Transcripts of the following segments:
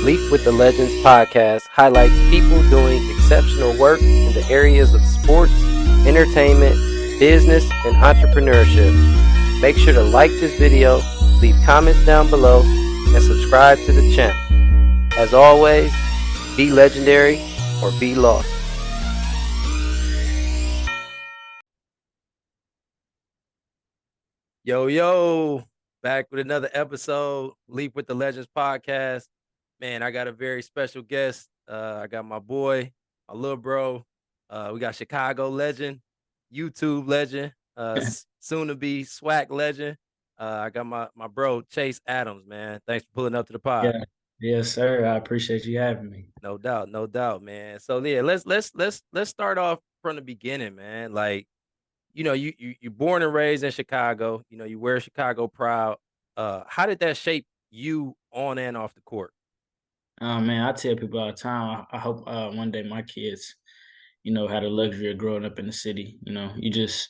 Leaf with the Legends podcast highlights people doing exceptional work in the areas of sports, entertainment, business, and entrepreneurship. Make sure to like this video, leave comments down below, and subscribe to the channel. As always, be legendary or be lost. Yo, back with another episode, Leap with the Legends podcast. Man, I got a very special guest. I got my boy, my little bro. We got Chicago legend, YouTube legend, soon to be SWAC legend. I got my bro Chase Adams, man. Thanks for pulling up to the pod. Yeah. Yes, sir. I appreciate you having me. No doubt, man. So yeah, let's start off from the beginning, man. Like, you're born and raised in Chicago. You wear Chicago proud. How did that shape you on and off the court? Man, I tell people all the time, I hope one day my kids, had the luxury of growing up in the city. You just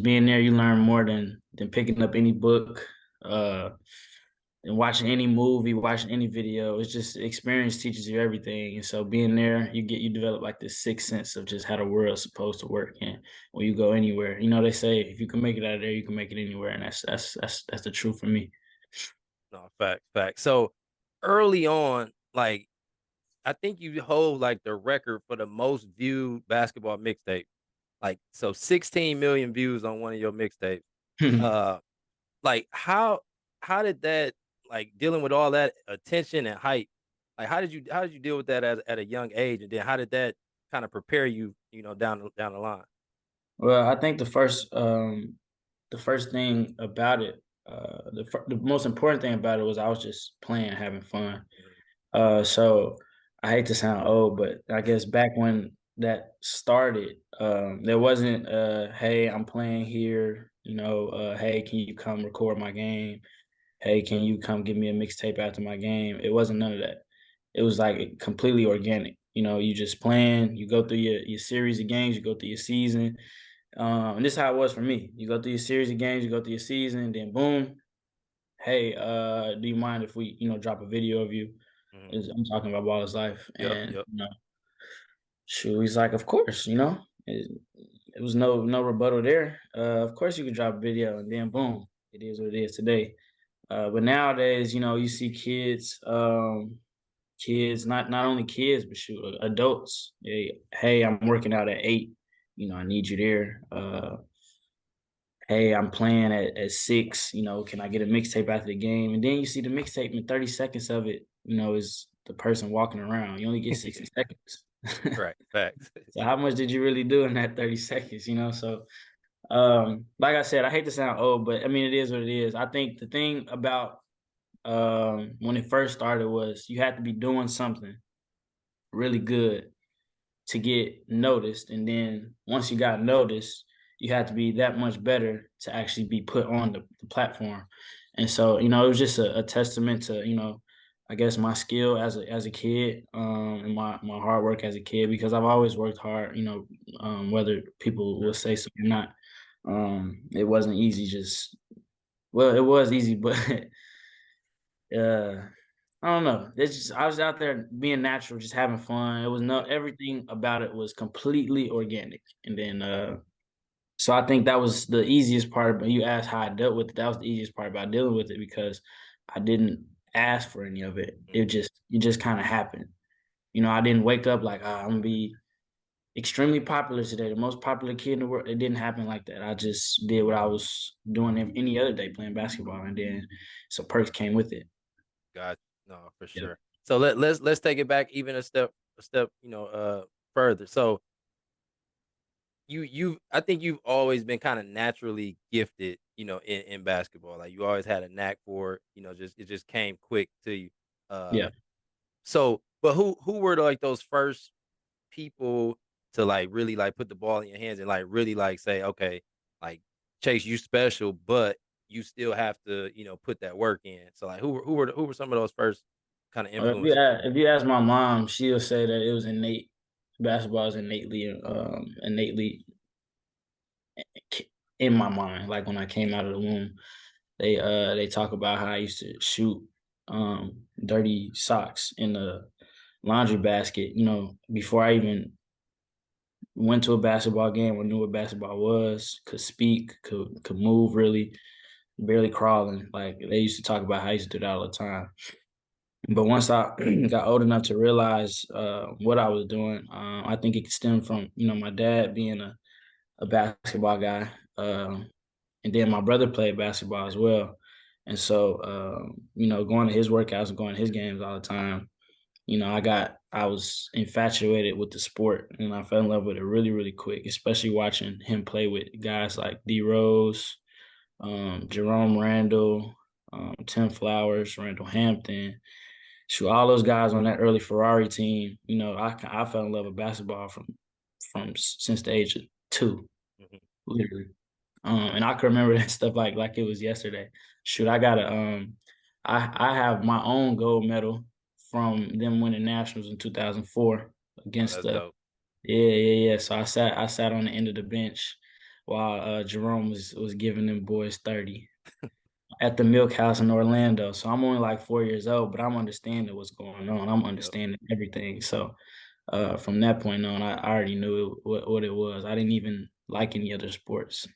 being there, you learn more than picking up any book, uh, and watching any movie, watching any video. It's just experience teaches you everything. And so being there, you develop like this sixth sense of just how the world's supposed to work. And when you go anywhere, they say if you can make it out of there, you can make it anywhere. And that's the truth for me. No, fact. So early on, like, I think you hold like the record for the most viewed basketball mixtape. Like, so 16 million views on one of your mixtapes. Uh, like how did that, like, dealing with all that attention and hype, like how did you deal with that at a young age, and then how did that kind of prepare you, down the line? Well, I think the first thing about it, the most important thing about it was I was just playing, having fun. Mhm. So I hate to sound old, but I guess back when that started, there wasn't, hey, I'm playing here, hey, can you come record my game? Hey, can you come give me a mixtape after my game? It wasn't none of that. It was like completely organic. You just playing, you go through your series of games, you go through your season. And this is how it was for me. You go through your series of games, you go through your season, and then boom, hey, do you mind if we, drop a video of you? Mhm. I'm talking about Baller's Life. Yep, And, yep. shoot, he's like, of course, it was no rebuttal there. Of course you could drop a video, and then boom, it is what it is today. But nowadays, you see kids, not only kids, but shoot, adults. Hey, I'm working out at 8. I need you there. Hey, I'm playing at 6. Can I get a mixtape after the game? And then you see the mixtape, and 30 seconds of it, is the person walking around. You only get 60 seconds. Right, facts. So how much did you really do in that 30 seconds? So like I said, I hate to sound old, but I mean it is what it is. I think the thing about when it first started was you had to be doing something really good to get noticed. And then once you got noticed, you had to be that much better to actually be put on the platform. And so, it was just a testament to, I guess my skill as a kid, and my hard work as a kid, because I've always worked hard, whether people will say so or not. It wasn't easy, well, it was easy, but uh I don't know. It's just I was out there being natural, just having fun. It was no everything about it was completely organic. And then so I think that was the easiest part. But you asked how I dealt with it. That was the easiest part about dealing with it because I didn't ask for any of it. It just kind of happened. I didn't wake up like I'm gonna be extremely popular today, the most popular kid in the world. It didn't happen like that. I just did what I was doing any other day, playing basketball, and then some perks came with it. Got No, for Yeah. sure. So let's take it back even a step, further. So I think you've always been kind of naturally gifted, in basketball. Like, you always had a knack for it, just it just came quick to you. Yeah. So, but who were like those first people to, like, really, like, put the ball in your hands and, like, really, like, say, okay, like, Chase, you special, but you still have to, put that work in. So, like, who were some of those first kind of influences? If you ask my mom, she'll say that it was innate. Basketball is innately in my mind. Like when I came out of the womb, they talk about how I used to shoot dirty socks in the laundry basket, before I even went to a basketball game or knew what basketball was, could speak, could move really, barely crawling. Like they used to talk about how I used to do that all the time. But once I got old enough to realize what I was doing, I think it stemmed from my dad being a basketball guy, and then my brother played basketball as well. And so, going to his workouts and going to his games all the time, I was infatuated with the sport and I fell in love with it really, really quick, especially watching him play with guys like D Rose, Jerome Randall, Tim Flowers, Randall Hampton. Shoot, all those guys on that early Ferrari team, I fell in love with basketball since the age of 2, Mhm. literally. And I can remember that stuff like it was yesterday. Shoot, I got I have my own gold medal from them winning nationals in 2004 Oh, against that's the dope. yeah. So I sat on the end of the bench while Jerome was giving them boys 30 at the Milk House in Orlando. So I'm only like 4 years old, but I'm understanding what's going on. I'm Yep. understanding everything. So from that point on, I already knew what it was. I didn't even like any other sports.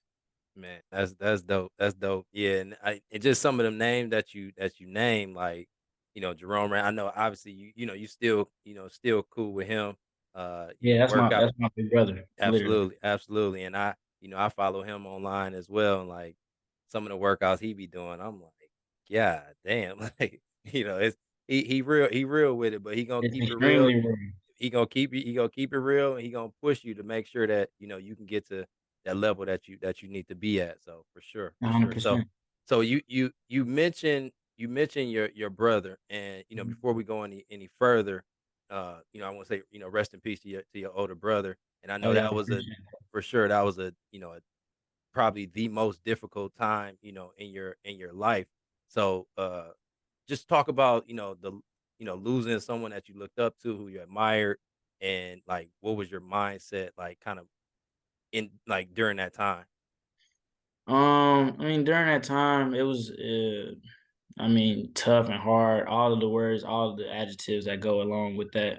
Man, that's dope. That's dope. Yeah, and just some of them names that you name, like, Jerome Rand. I know obviously you still, still cool with him. Yeah, Work out. that's my big brother, literally. Absolutely, absolutely. And I follow him online as well. And like some of the workouts he be doing, I'm like, yeah, damn. Like, it's he real with it, but he gonna It's keep it real. extremely rare. He gonna keep it real, and he gonna push you to make sure that you can get to that level that you need to be at. So for sure, for sure. So 100%. so you mentioned your brother, and Mhm. before we go any further, I want to say, rest in peace to your older brother. And I Oh, know yeah, I that was appreciate it. for sure that was probably the most difficult time, in your life. So just talk about, losing someone that you looked up to, who you admired, and like what was your mindset like kind of in like during that time? I mean, during that time, it was, tough and hard. All of the words, all of the adjectives that go along with that,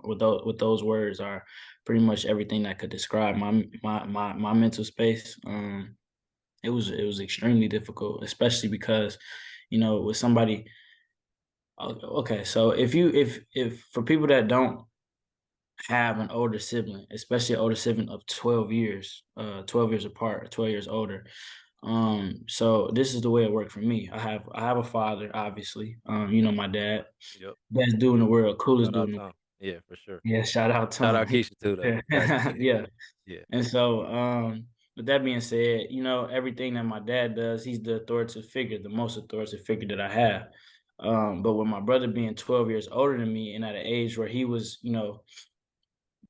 with those words are pretty much everything that could describe my mental space. It was extremely difficult, especially because, with somebody. Okay, so if for people that don't have an older sibling, especially an older sibling of 12 years, 12 years apart, 12 years older. So this is the way it worked for me. I have a father, obviously. My dad, Yep. best dude in the world, coolest Shout dude out in the world. Tom. Yeah, for sure. Yeah, shout out Shout out Tom. Keisha too, though. Got Yeah. yeah. And so, with that being said, everything that my dad does, he's the authoritative figure, the most authoritative figure that I have. But with my brother being 12 years older than me and at an age where he was,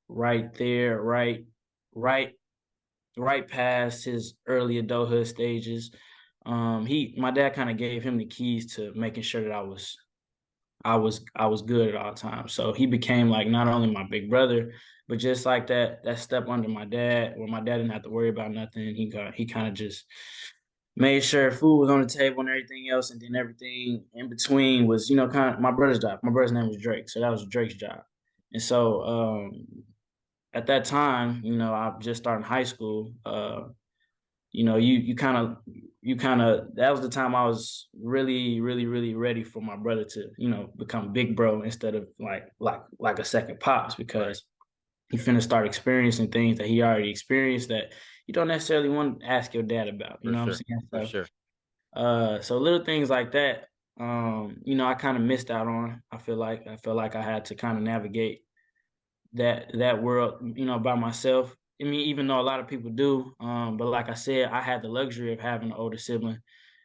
right there, right, right past his early adulthood stages, my dad kind of gave him the keys to making sure that I was good at all times. So he became like not only my big brother, but just like that step under my dad, where my dad didn't have to worry about nothing. He kind of just made sure food was on the table and everything else, and then everything in between was, kind of my brother's job. My brother's name was Drake, so that was Drake's job. And so, at that time, I just started high school. You kind of that was the time I was really, really, really ready for my brother to, become big bro instead of like a second pops, Right. because he finna start experiencing things that he already experienced that you don't necessarily want to ask your dad about. You For know what I'm sure. saying? For sure. So little things like that, I kind of missed out on. I feel like I had to kind of navigate that world, by myself. I mean, even though a lot of people do, but like I said, I had the luxury of having an older sibling,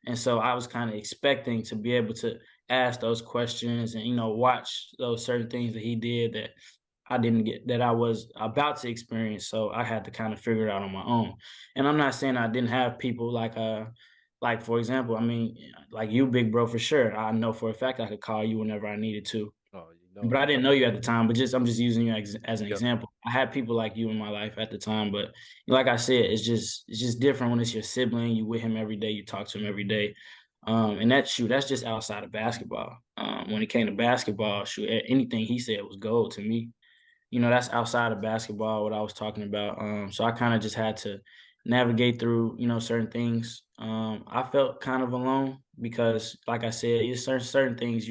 and so I was kind of expecting to be able to ask those questions and watch those certain things that he did that I didn't get, that I was about to experience. So I had to kind of figure it out on my own. And I'm not saying I didn't have people like for example, I mean, like you, big bro, for sure. I know for a fact I could call you whenever I needed to, Oh, but I didn't know you at the time. But I'm just using you as an Yep. example. I had people like you in my life at the time, but like I said, it's just different when it's your sibling. You with him every day. You talk to him every day. And that's just outside of basketball. When it came to basketball, anything he said was gold to me. That's outside of basketball, what I was talking about. So I kind of just had to navigate through, certain things. I felt kind of alone because, like I said, it's certain things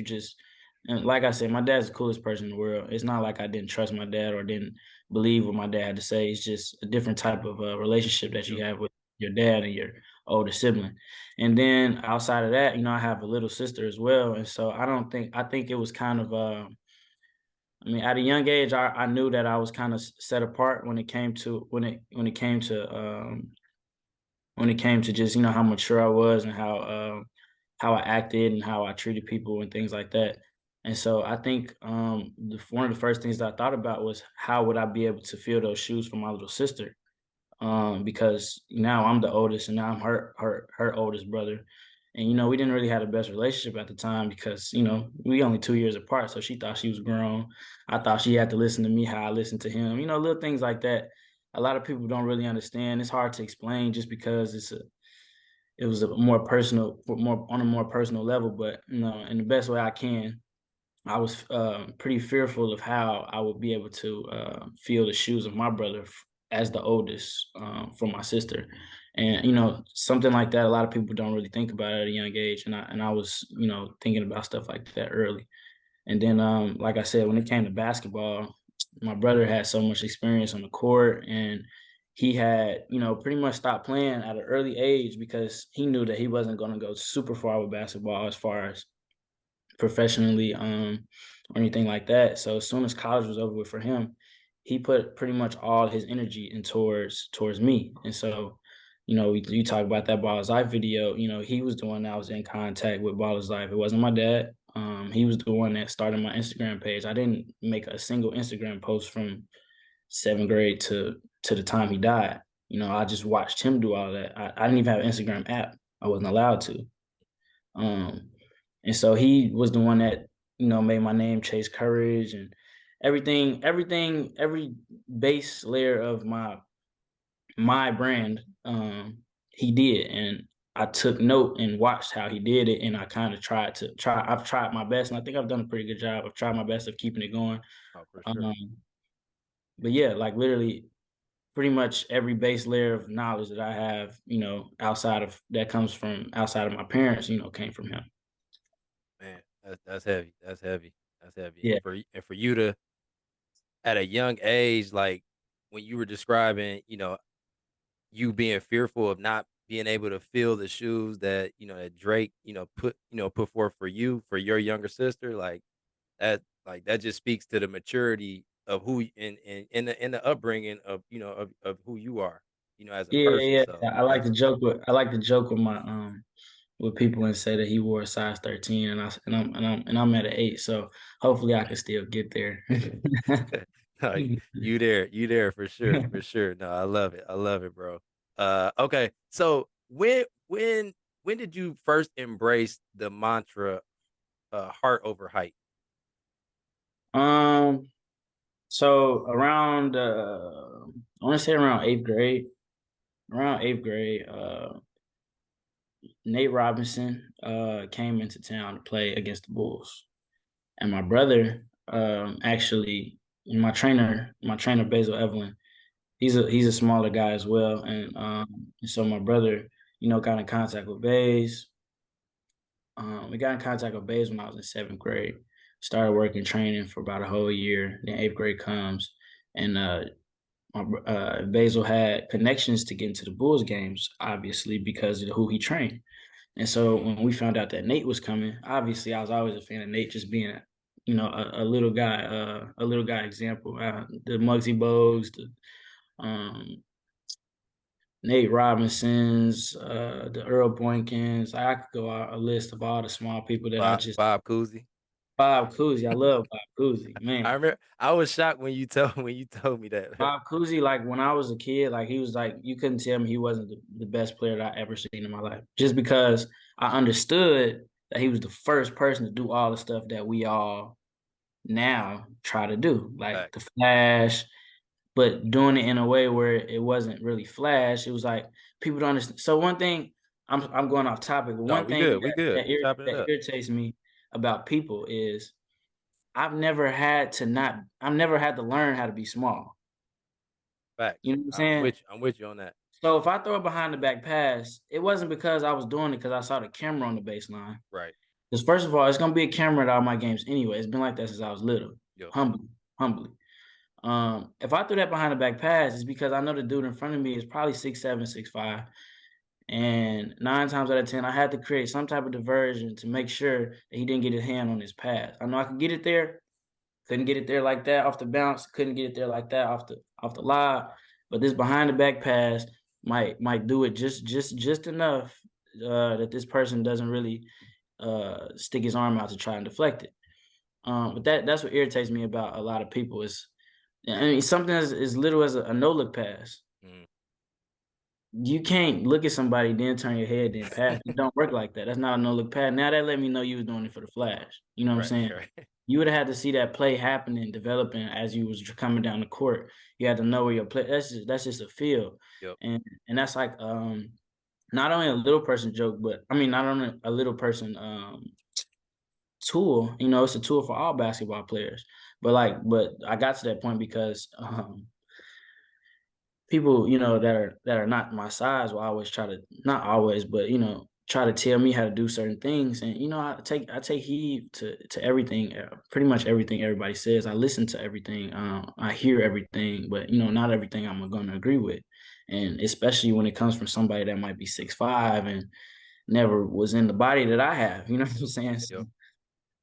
and like I said, my dad's the coolest person in the world. It's not like I didn't trust my dad or didn't believe what my dad had to say. It's just a different type of relationship that you Yep. have with your dad and your older sibling. And then outside of that, I have a little sister as well, and so I think it was kind of at a young age, I knew that I was kind of set apart when it came to when it came to just how mature I was and how I acted and how I treated people and things like that. And so I think one of the first things that I thought about was how would I be able to fill those shoes for my little sister, because now I'm the oldest and now I'm her oldest brother. And we didn't really have the best relationship at the time because we only 2 years apart. So she thought she was grown. I thought she had to listen to me how I listened to him. Little things like that. A lot of people don't really understand. It's hard to explain just because it was a more personal, more on a more personal level. But in the best way I can, I was pretty fearful of how I would be able to fill the shoes of my brother as the oldest for my sister, and something like that. A lot of people don't really think about it at a young age, and I was thinking about stuff like that early. And then, like I said, when it came to basketball, my brother had so much experience on the court, and he had pretty much stopped playing at an early age because he knew that he wasn't going to go super far with basketball as far as professionally, or anything like that. So as soon as college was over with for him, he put pretty much all his energy in towards me. And so, you talk about that Baller's Life video. He was the one that was in contact with Baller's Life. It wasn't my dad. He was the one that started my Instagram page. I didn't make a single Instagram post from seventh grade to the time he died. I just watched him do all that. I didn't even have an Instagram app. I wasn't allowed to. Um, and so he was the one that, made my name Chase Courage and every base layer of my brand, he did. And I took note and watched how he did it. And I kind of I've tried my best. And I think I've done a pretty good job. I've tried my best of keeping it going. Oh, for sure. Um, but yeah, like literally pretty much every base layer of knowledge that I have, outside of that comes from outside of my parents, came from him. Man, that's heavy. That's heavy. That's heavy. Yeah. And for you to at a young age, like when you were describing, you being fearful of not being able to fill the shoes that that Drake put forth for you for your younger sister, like that just speaks to the maturity of who in the upbringing of of who you are, as a Yeah, person. yeah, So yeah. that's I like to joke with my with people and say that he wore a size 13 and I'm at an 8. So hopefully I can still get there. no, you there for sure, for sure. No, I love it. I love it, bro. Okay. So when did you first embrace the mantra heart over height? um so around I want to say around 8th grade. Around 8th grade, Nate Robinson came into town to play against the Bulls. And my brother actually my trainer Basil Evelyn, he's a smaller guy as well. And so my brother, got in contact with Bays. We got in contact with Bays when I was in 7th grade. Started working training for about a whole year. Then 8th grade comes, and Basil had connections to get into the Bulls games, obviously because of who he trained. And so when we found out that Nate was coming, obviously I was always a fan of Nate, just being a little guy example. The Muggsy Bogues, the um, Nate Robinsons, the Earl Boykins. I could go out a list of all the small people that I just Bob Cousy. Bob Cousy. I love Bob Cousy, I man. remember I was shocked when you told me that. Bob Cousy, like when I was a kid, like he was like you couldn't tell me he wasn't the best player that I ever seen in my life. Just because I understood that he was the first person to do all the stuff that we all now try to do, like Fact. the flash, but doing it in a way where it wasn't really flash. It was like people don't understand. So one thing I'm going off topic. The No, one we thing good, we good. We chopping it that up. irritates me about people is I've never had to learn how to be small. Facts. You know what I'm I'm saying? with you. I'm with you on that. So if I throw a behind the back pass, it wasn't because I was doing it because I saw the camera on the baseline. Right. Because first of all, it's gonna be a camera at all my games anyway. It's been like that since I was little. Yep. Humbly, humbly. If I threw that behind the back pass, it's because I know the dude in front of me is probably 6'7", 6'5". And 9 times out of 10, I had to create some type of diversion to make sure that he didn't get his hand on his pass. I know I could get it there, couldn't get it there like that off the bounce, couldn't get it there like that off the lob, but this behind the back pass might do it just enough, that this person doesn't really, stick his arm out to try and deflect it. But that's what irritates me about a lot of people is I mean, something as little as a no-look pass. Mm. You can't look at somebody, then turn your head, then pass. It don't work like that. That's not a no-look pass. Now that let me know you was doing it for the flash. You know what I'm Right, saying? right. You would have had to see that play happening, developing as you was coming down the court. You had to know where your play. That's just a feel, Yep. and that's like not only a little person joke, but I mean not only a little person tool. You know, it's a tool for all basketball players. But I got to that point because people, that are not my size will always try to not always, but try to tell me how to do certain things. And I take heed to everything, pretty much everything everybody says. I listen to everything, I hear everything, but not everything I'm gonna agree with. And especially when it comes from somebody that might be 6'5" and never was in the body that I have, you know what I'm saying? So, Yep.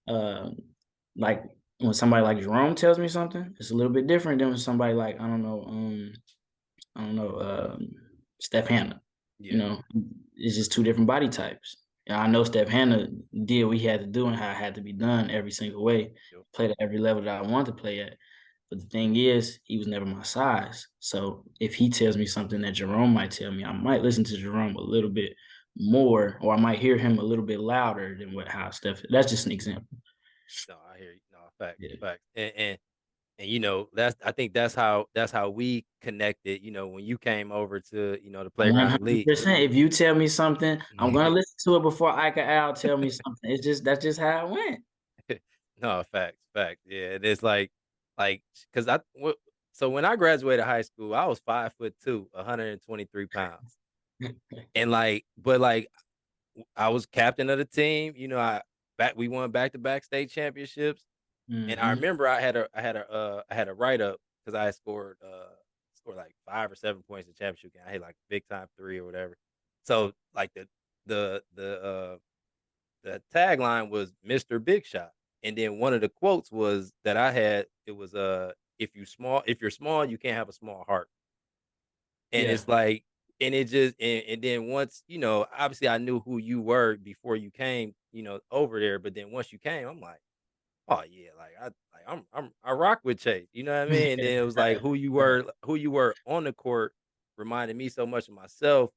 uh, like when somebody like Jerome tells me something, it's a little bit different than when somebody like I don't know, Steph Hanna. You Yeah. know, it's just two different body types. And I know Steph Hanna did what he had to do and how it had to be done every single way, Yep. played at every level that I wanted to play at. But the thing is, he was never my size. So if he tells me something that Jerome might tell me, I might listen to Jerome a little bit more, or I might hear him a little bit louder than what how Steph. That's just an example. No, I hear you. No, facts, Yeah. facts. And that's I think that's how we connected, when you came over to, the playground elite. 100%. If you tell me something, I'm gonna listen to it before Ika Al tell me something. That's just how it went. No, facts, facts. Yeah, it is like because so when I graduated high school, I was 5'2", 123 pounds. And I was captain of the team. We won back to back state championships. And I Mhm. remember I had a write up because I had scored like 5 or 7 points in the championship game. I had like big time three or whatever. So like the the tagline was Mr. Big Shot. And then one of the quotes was that I had, it was if you're small, you can't have a small heart. And Yeah. it's like, and it just and then once, obviously I knew who you were before you came, over there. But then once you came, I'm like, oh yeah, I rock with Chase, you know what I mean? And then it was like Right, right. who you were on the court reminded me so much of myself.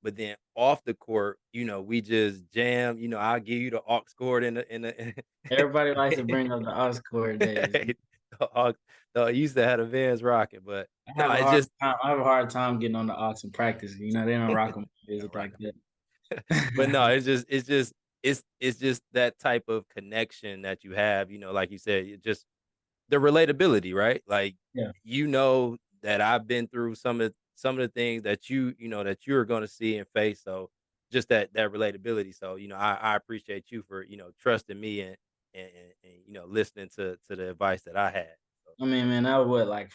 But then off the court, we just jam. I'll give you the aux chord in the Everybody likes to bring up the Oscar days. the aux, I used to have the Vans rocking, but I no, have a it's hard just time I have a hard time getting on the aux in practice. They don't rock 'em music rock like 'em. that. But no, it's just that type of connection that you have, like you said, just the relatability, right? Like, Yeah, that I've been through some of the things that that you're gonna see and face. So just that relatability. So, I appreciate you for, trusting me and listening to the advice that I had. So I mean, man, that was what, like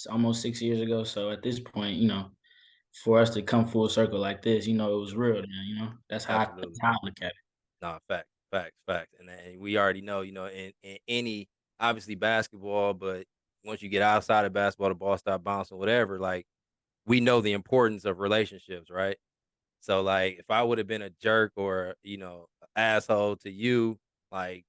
almost 6 years ago. So at this point, for us to come full circle like this, it was real. Then, absolutely. that's how I look at it. No, facts, facts, facts. And we already know, in any obviously basketball, but once you get outside of basketball, the ball stop bouncing, whatever, like we know the importance of relationships, right? So like if I would have been a jerk or, asshole to you, like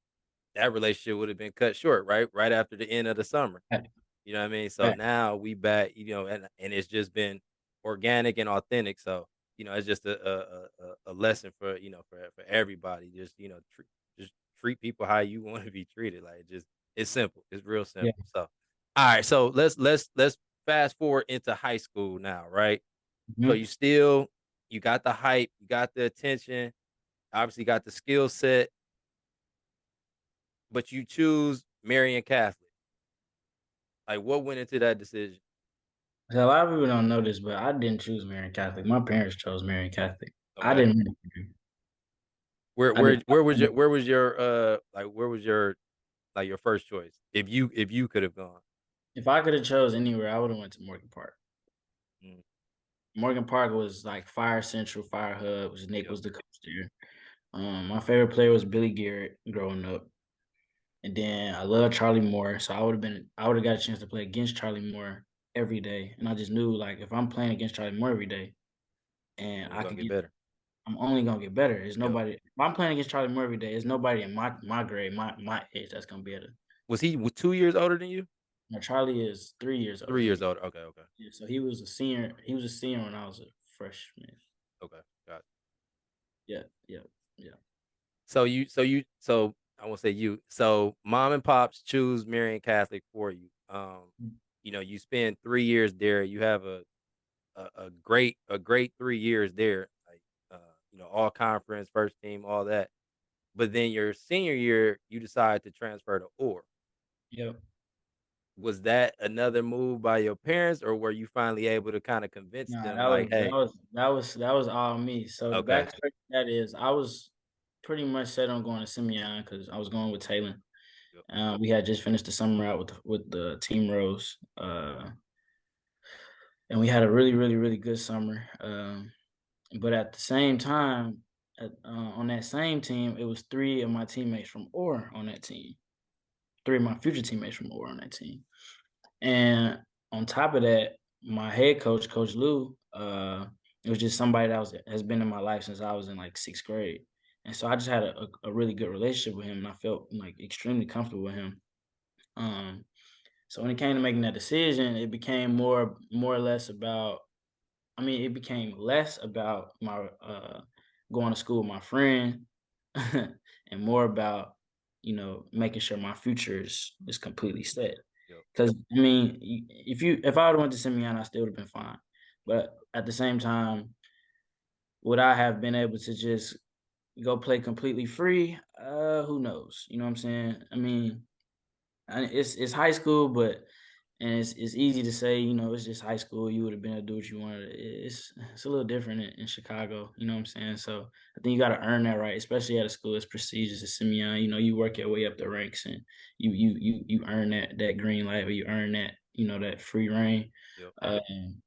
that relationship would have been cut short, right? Right after the end of the summer. Right, You know what I mean? So right. now we back, and it's just been organic and authentic. So, it's just a lesson for, for everybody. Just, just treat people how you want to be treated. Like it's simple. It's real Yeah. simple. So all right, so let's fast forward into high school now, right? So Mhm. you still You got the hype, you got the attention, obviously got the skill set, but you choose Marian Catholic. Like, what went into that decision? So a lot of people don't know this, but I didn't choose Marian Catholic. My parents chose Marian Catholic. I Okay. didn't want to. Where I didn't. where where was your like where was your like your first choice if you could have gone? If I could have chose anywhere, I would have went to Morgan Park. Mm, Morgan Park was like Fire Central, Fire Hub. Was Nick yep. was the coach there. My favorite player was Billy Garrett growing up, and then I love Charlie Moore. So I would have got a chance to play against Charlie Moore every day, and I just knew like if I'm playing against Charlie Moore every day, and Only I gonna could get get, better. I'm only gonna get better. There's Yep. nobody. If I'm playing against Charlie Moore every day, there's nobody in my grade, my age that's gonna be able to. Was he 2 years older than you? Now Charlie is 3 years older 3 than years me. older. Okay, okay. Yeah, so he was a senior. He was a senior when I was a freshman. Okay. Got it. Yeah, yeah, yeah. So I won't say you. So mom and pops choose Marian Catholic for you. You know, you spend 3 years there. You have a great 3 years there. Like you know, all conference, first team, all that. But then your senior year, you decide to transfer to Orr. Yep. Was that another move by your parents, or were you finally able to kind of convince Nah, them like, "Hey, that was all me. So the okay, backstory to that is I was pretty much set on going to Simeon because I was going with Taylor. yep, We had just finished the summer out with the Team Rose, and we had a really good summer. But at the same time, on that same team, it was three of my teammates from Orr on that team. Three of my future teammates from Orr on that team. And on top of that, my head coach, Coach Lou, it was just somebody that has been in my life since I was in like sixth grade. And so I just had a really good relationship with him, and I felt like extremely comfortable with him. Um, so when it came to making that decision, it became more or less about. I mean, it became less about my going to school with my friend, and more about making sure my future is completely set. yep, Because I mean, if I would have went to Simeon, I still would have been fine. But at the same time, would I have been able to just go play completely free? Who knows? You know what I'm saying? I mean, it's high school, but and it's easy to say, it's just high school. You would have been able to do what you wanted. It's a little different in Chicago. You know what I'm saying? So I think you got to earn that right, especially at a school as prestigious as Simeon. You work your way up the ranks, and you earn that green light, or you earn that that free reign. yep,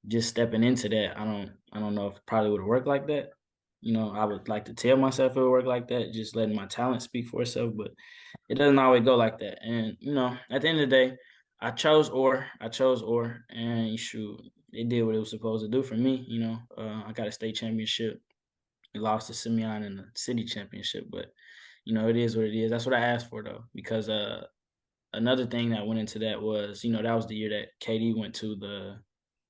Just stepping into that, I don't know if it probably would have worked like that. I would like to tell myself it would work like that, just letting my talent speak for itself, but it doesn't always go like that. And at the end of the day, I chose Or, and shoot, it did what it was supposed to do for me. I got a state championship. We lost to Simeon in the city championship, but it is what it is. That's what I asked for though, because another thing that went into that was that was the year that KD went to the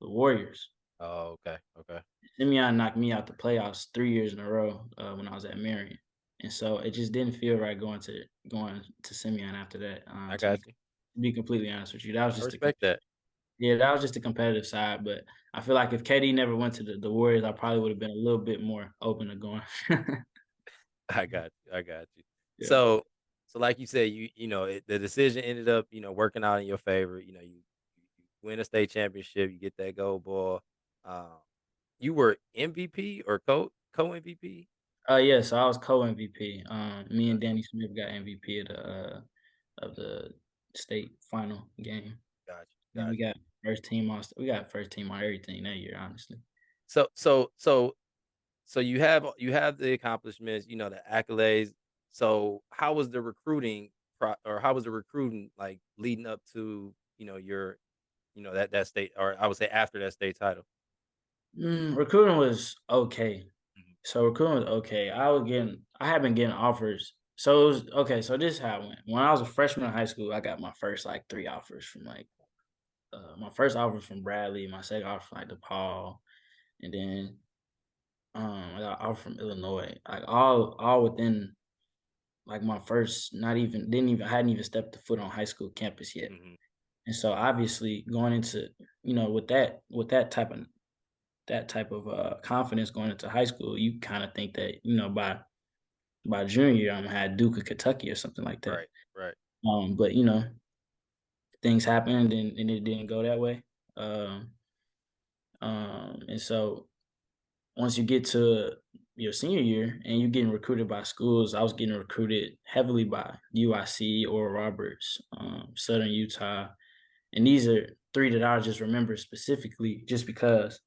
Warriors. oh, okay, okay, Simeon knocked me out the playoffs 3 years in a row when I was at Marion, and so it just didn't feel right going to Simeon after that. I got you. To be completely honest with you, that was I just respect that. yeah, that was just the competitive side. But I feel like if KD never went to the Warriors, I probably would have been a little bit more open to going. I got you. Yeah. So so like you said, the decision ended up, working out in your favor. You win a state championship, you get that gold ball. Um, you were MVP or co MVP? Yeah. So I was co MVP. Me Okay, and Danny Smith got MVP of the state final game, got you, and got you. we got first team on everything that year. Honestly. So so so so you have the accomplishments, the accolades. So how was the recruiting or how was the recruiting like leading up to, your that state, or I would say after that state title? Recruiting was okay. Mhm, So recruiting was okay. I had been getting offers. So it was okay. So this is how it went. When I was a freshman in high school, I got my first like three offers from like my first offer from Bradley, my second offer from like DePaul, and then I got an offer from Illinois. Like all within like my first not even didn't even I hadn't even stepped the foot on high school campus yet. mhm, And so obviously going into with that that type of confidence going into high school, you kind of think that by junior year I'm gonna have Duke or Kentucky or something like that. Right. Right. But things happened and it didn't go that way. Um, and so once you get to your senior year and you're getting recruited by schools, I was getting recruited heavily by UIC, Oral Roberts, Southern Utah, and these are three that I just remember specifically, just because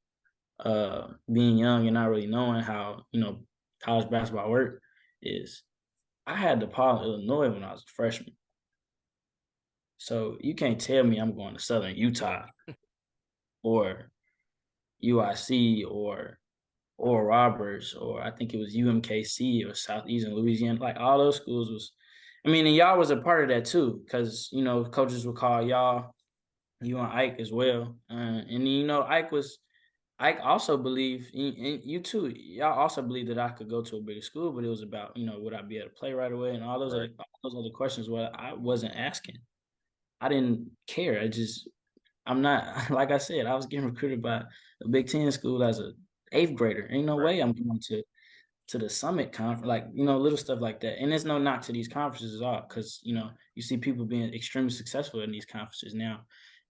being young and not really knowing how college basketball work is. I had DePaul, Illinois when I was a freshman, so you can't tell me I'm going to Southern Utah or UIC or Oral Roberts, or I think it was UMKC or Southeastern Louisiana. Like all those schools was, I mean, and y'all was a part of that too, because coaches would call y'all, you and Ike as well, and Ike also believed, and you too, y'all also believed that I could go to a bigger school, but it was about would I be able to play right away, and Right. all those other questions. Well, I wasn't asking. I didn't care. I'm not like I said. I was getting recruited by a Big Ten school as a eighth grader. Ain't no Right. way I'm going to the summit conference, like little stuff like that. And there's no knock to these conferences at all, because you see people being extremely successful in these conferences now,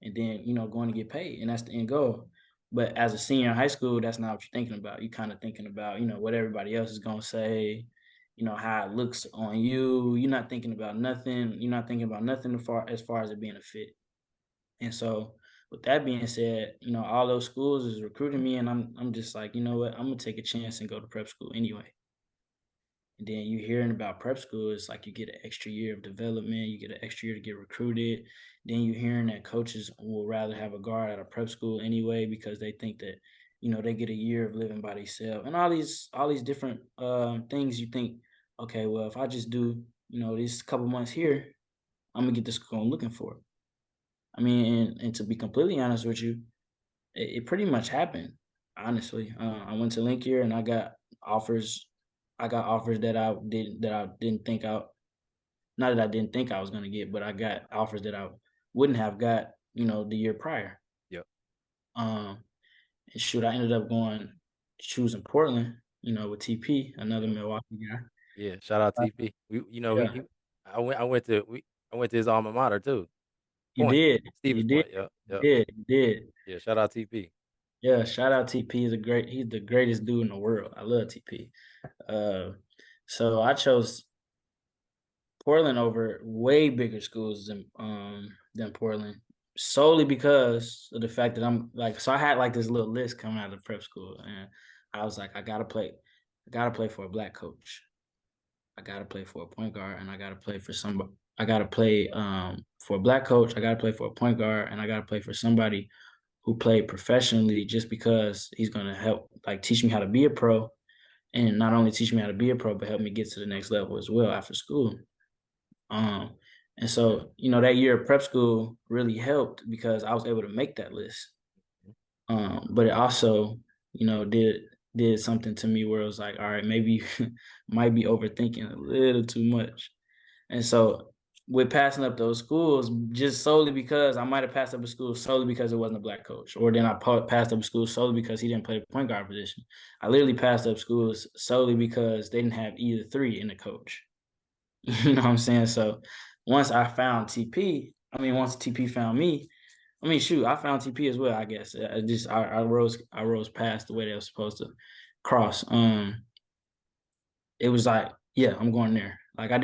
and then going to get paid, and that's the end goal. But as a senior in high school, that's not what you're thinking about. You're kind of thinking about what everybody else is gonna say, how it looks on you. You're not thinking about nothing. You're not thinking about nothing as far as it being a fit. And so, with that being said, all those schools is recruiting me, and I'm just like, you know what, I'm gonna take a chance and go to prep school anyway. And then you hearing about prep school, it's like you get an extra year of development, you get an extra year to get recruited. Then you hearing that coaches will rather have a guard at a prep school anyway, because they think that, they get a year of living by themselves. And all these different things you think, okay, well, if I just do, these couple months here, I'm gonna get the school I'm looking for. I mean, and to be completely honest with you, it pretty much happened. Honestly, I went to Link Year and I got offers. I got offers that I didn't think I not that I didn't think I was gonna get, but I got offers that I wouldn't have got, the year prior. Yep. Um, and shoot, I ended up choosing Portland, with TP, another Yep. Milwaukee guy. Yeah. Shout out Uh, TP. We, yeah, I went to his alma mater too. you Point. did, you Stevens did, Point. Yep. you Yep. did, you did. Yeah. Shout out TP. Yeah, shout out TP. He's the greatest dude in the world. I love TP. Uh, so I chose Portland over way bigger schools than Portland, solely because of the fact that I'm like, so I had like this little list coming out of prep school, and I was like, I gotta play for a black coach, I gotta play for a point guard, and I gotta play for somebody. I gotta play for a black coach. I gotta play for a point guard, and I gotta play for somebody who played professionally, just because he's gonna help like teach me how to be a pro, and not only teach me how to be a pro, but help me get to the next level as well after school. Um, and so, that year of prep school really helped because I was able to make that list. But it also, did something to me where it was like, all right, maybe you might be overthinking a little too much. And so, with passing up those schools, just solely because I might have passed up a school solely because it wasn't a black coach, or then I passed up a school solely because he didn't play the point guard position. I literally passed up schools solely because they didn't have either three in the coach. You know what I'm saying? So once I found TP, once TP found me, shoot, I found TP as well, I guess. I rose past the way they were supposed to cross. It was like, yeah, I'm going there. Like I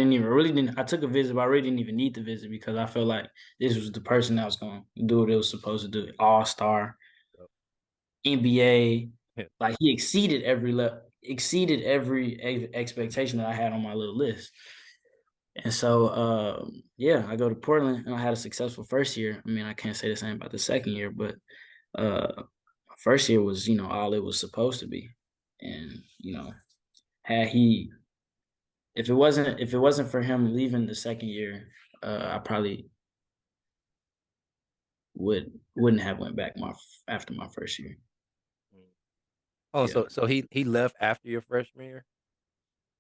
took a visit, but I really didn't even need the visit because I felt like this was the person that was going to do what it was supposed to do. All-star, Yep. NBA. Yeah. Like he exceeded every expectation that I had on my little list. And so, yeah, I go to Portland and I had a successful first year. I can't say the same about the second year, but first year was, all it was supposed to be. And, had he, if it wasn't for him leaving the second year, I probably wouldn't have went back after my first year. Mm. Oh, Yeah. so he left after your freshman year?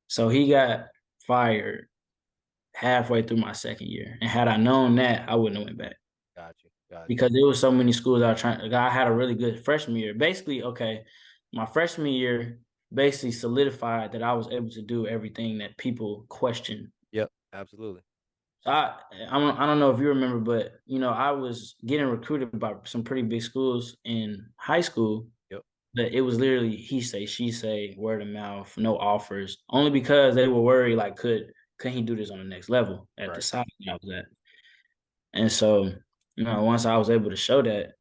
So he got fired halfway through my second year, and had I known that, I wouldn't have went back. Got you. Got you. because there was so many schools I was trying. Like, I had a really good freshman year. Basically, okay, my freshman year basically solidified that I was able to do everything that people question. Yep, absolutely. I don't know if you remember, but I was getting recruited by some pretty big schools in high school. Yep. But it was literally he say, she say, word of mouth, no offers, only because they were worried like could he do this on the next level at the Right. side I was at. And so, once I was able to show that,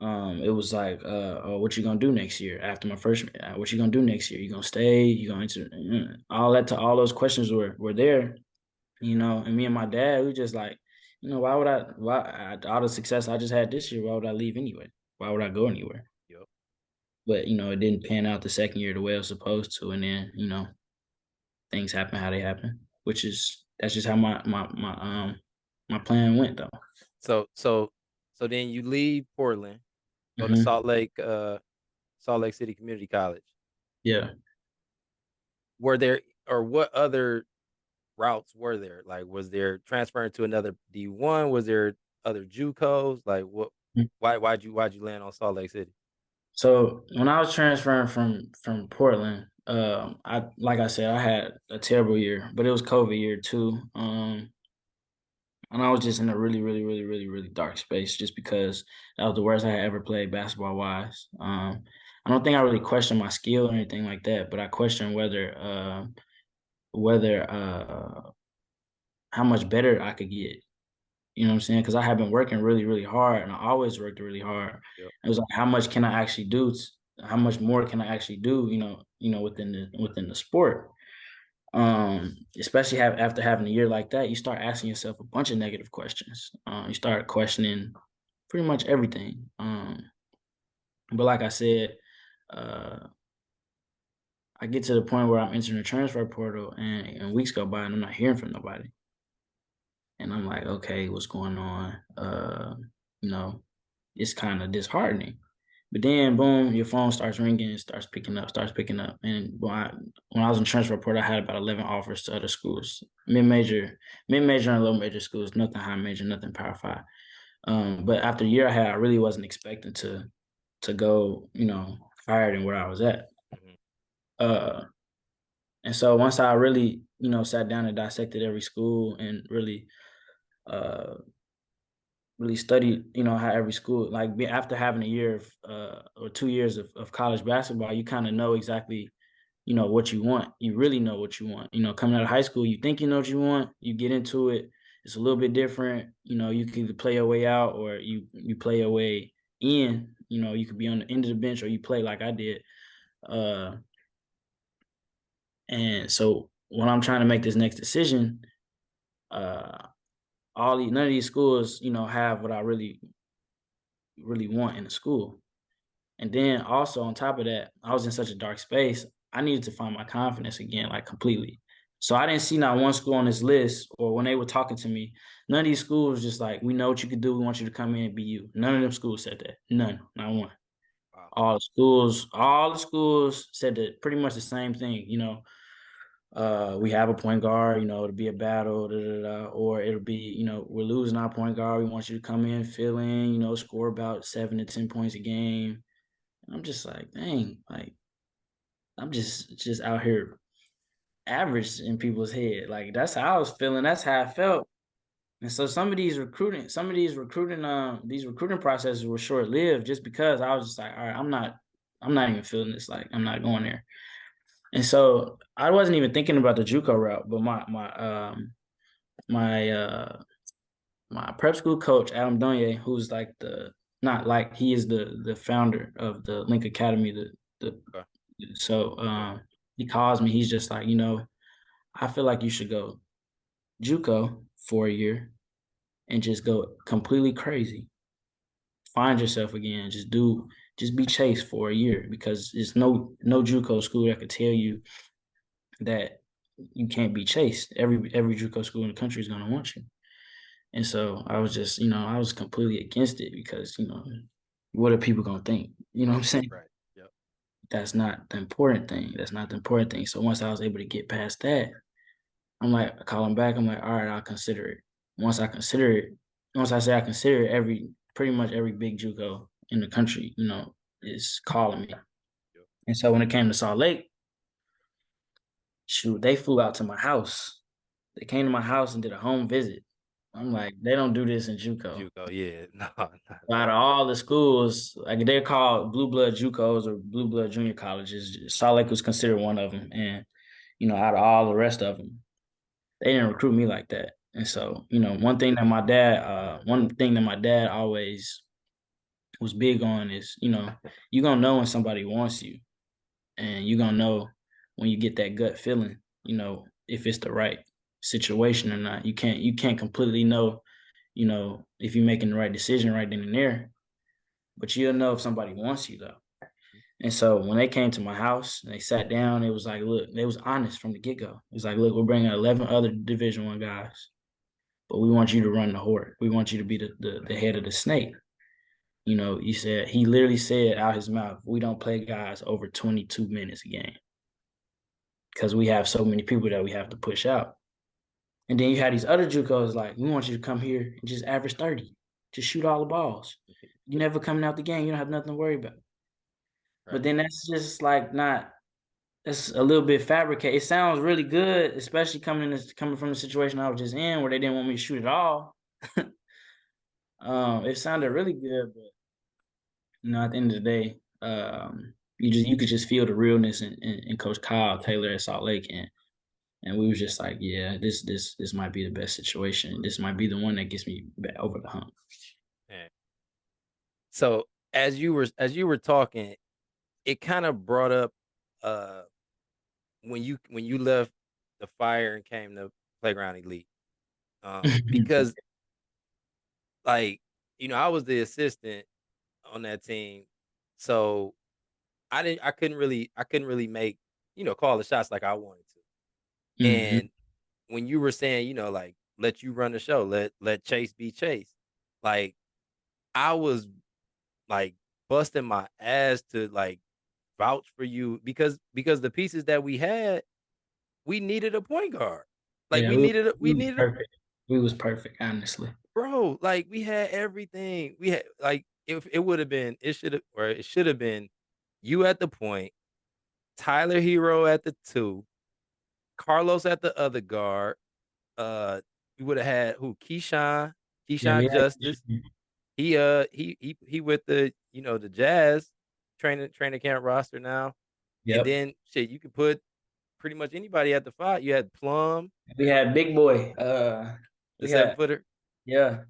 it was like, oh, what you gonna do next year after my freshman? What you gonna do next year? You gonna stay? You gonna enter? All that to all those questions were there, and me and my dad, we just like, why would all the success I just had this year, why would I leave anyway? Why would I go anywhere? Yep. But it didn't pan out the second year the way it was supposed to, and then things happen how they happen, which is that's just how my plan went though. So then you leave Portland, go to Hmm. Salt Lake City Community College. Yeah. Were there or what other routes were there? Like, was there transferring to another D1? Was there other JUCOs? Like, what? Why'd you land on Salt Lake City? So when I was transferring from Portland, I like I said, I had a terrible year, but it was COVID year too. And I was just in a really, really, really, really, really dark space just because that was the worst I had ever played basketball wise. I don't think I really questioned my skill or anything like that, but I questioned whether how much better I could get. You know what I'm saying? Because I have been working really, really hard, and I always worked really hard. Yep. It was like, how much can I actually do? How much more can I actually do? Within the sport. Especially after having a year like that, you start asking yourself a bunch of negative questions. You start questioning pretty much everything. But like I said, uh, I get to the point where I'm entering the transfer portal, and weeks go by, and I'm not hearing from nobody. And I'm like, okay, what's going on? You know, it's kind of disheartening. But then, boom, your phone starts ringing, starts picking up. And when I was in transfer report, I had about 11 offers to other schools, mid major and low major schools, nothing high major, nothing power five. But after the year I had, I really wasn't expecting to go, higher than where I was at. Mhm. Uh, and so once I really, sat down and dissected every school and uh, really studied, how every school after having a year of or 2 years of college basketball, you kind of know exactly, what you want. You really know what you want. Coming out of high school, you think you know what you want, you get into it, it's a little bit different. You can either play your way out or you play your way in. You could be on the end of the bench or you play like I did. Uh and so when I'm trying to make this next decision, uh none of these schools, have what I really, really want in a school. And then also on top of that, I was in such a dark space. I needed to find my confidence again, like completely. So I didn't see not one school on this list, or when they were talking to me, none of these schools just like, we know what you could do. We want you to come in and be you. None of them schools said that. None, not one. Wow. All the schools said that pretty much the same thing. We have a point guard, it'll be a battle, or it'll be, we're losing our point guard. We want you to come in, fill in, score about 7 to 10 points a game. I'm just like, dang, like I'm just out here average in people's head. Like that's how I was feeling. That's how I felt. And so these recruiting processes were short lived just because I was just like, all right, I'm not even feeling this. Like I'm not going there. And so I wasn't even thinking about the JUCO route, but my my prep school coach, Adam Donye, who's like the not like he is the founder of the Link Academy, the Okay. so Yeah. he calls me. He's just like, I feel like you should go JUCO for a year and just go completely crazy. Find yourself again. Just be chased for a year because there's no JUCO school that could tell you that you can't be chased. Every JUCO school in the country is gonna want you. And so I was just, I was completely against it because, what are people gonna think? You know what I'm saying? Right. Yep. That's not the important thing. That's not the important thing. So once I was able to get past that, I'm like, I call him back. I'm like, all right, I'll consider it. Once I consider it, once I say I consider it, pretty much every big JUCO in the country, is calling me. Yep. And so when it came to Salt Lake, shoot, they flew out to my house. They came to my house and did a home visit. I'm like, they don't do this in JUCO. JUCO, yeah, no, not at Out of all. all the schools, like they're called blue blood JUCOs or blue blood junior colleges. Salt Lake was considered one of them, and out of all the rest of them, they didn't recruit me like that. And so, one thing that my dad always was big on is, you're gonna know when somebody wants you, and you're gonna know when you get that gut feeling, if it's the right situation or not. You can't completely know, if you're making the right decision right then and there, but you'll know if somebody wants you though. And so when they came to my house and they sat down, it was like, look, they was honest from the get go. It was like, look, we're bringing 11 other Division I guys, but we want you to run the horde. We want you to be the head of the snake. He literally said out his mouth, we don't play guys over 22 minutes a game because we have so many people that we have to push out. And then you had these other JUCOs like, we want you to come here and just average 30, just shoot all the balls. You never coming out the game, you don't have nothing to worry about. But Right. then that's just like not. It's a little bit fabricated. It sounds really good, especially coming from the situation I was just in, where they didn't want me to shoot at all. It sounded really good, but at the end of the day, you could just feel the realness in Coach Kyle Taylor at Salt Lake, and we was just like, yeah, this might be the best situation. This might be the one that gets me back over the hump. Man. So as you were talking, it kind of brought up uh when you left the fire and came to Playground Elite. Because like, I was the assistant on that team. So I couldn't really make, call the shots like I wanted to. hmm And when you were saying, like, let you run the show, let Chase be Chase, like I was like busting my ass to like vouch for you because the pieces that we needed a point guard. Like Yeah, we we, needed a we we was needed a perfect. We was perfect, honestly. bro, like we had everything. We had like if it would have been it should have been you at the point, Tyler Hero at the 2, Carlos at the other guard. You would have had who? Yeah, we Keyshawn had. Justice. He with the Jazz training camp roster now. And Yep. then shit, you could put pretty much anybody at the 5. You had Plum, We had Big Boy. the We had 7-footer. yeah.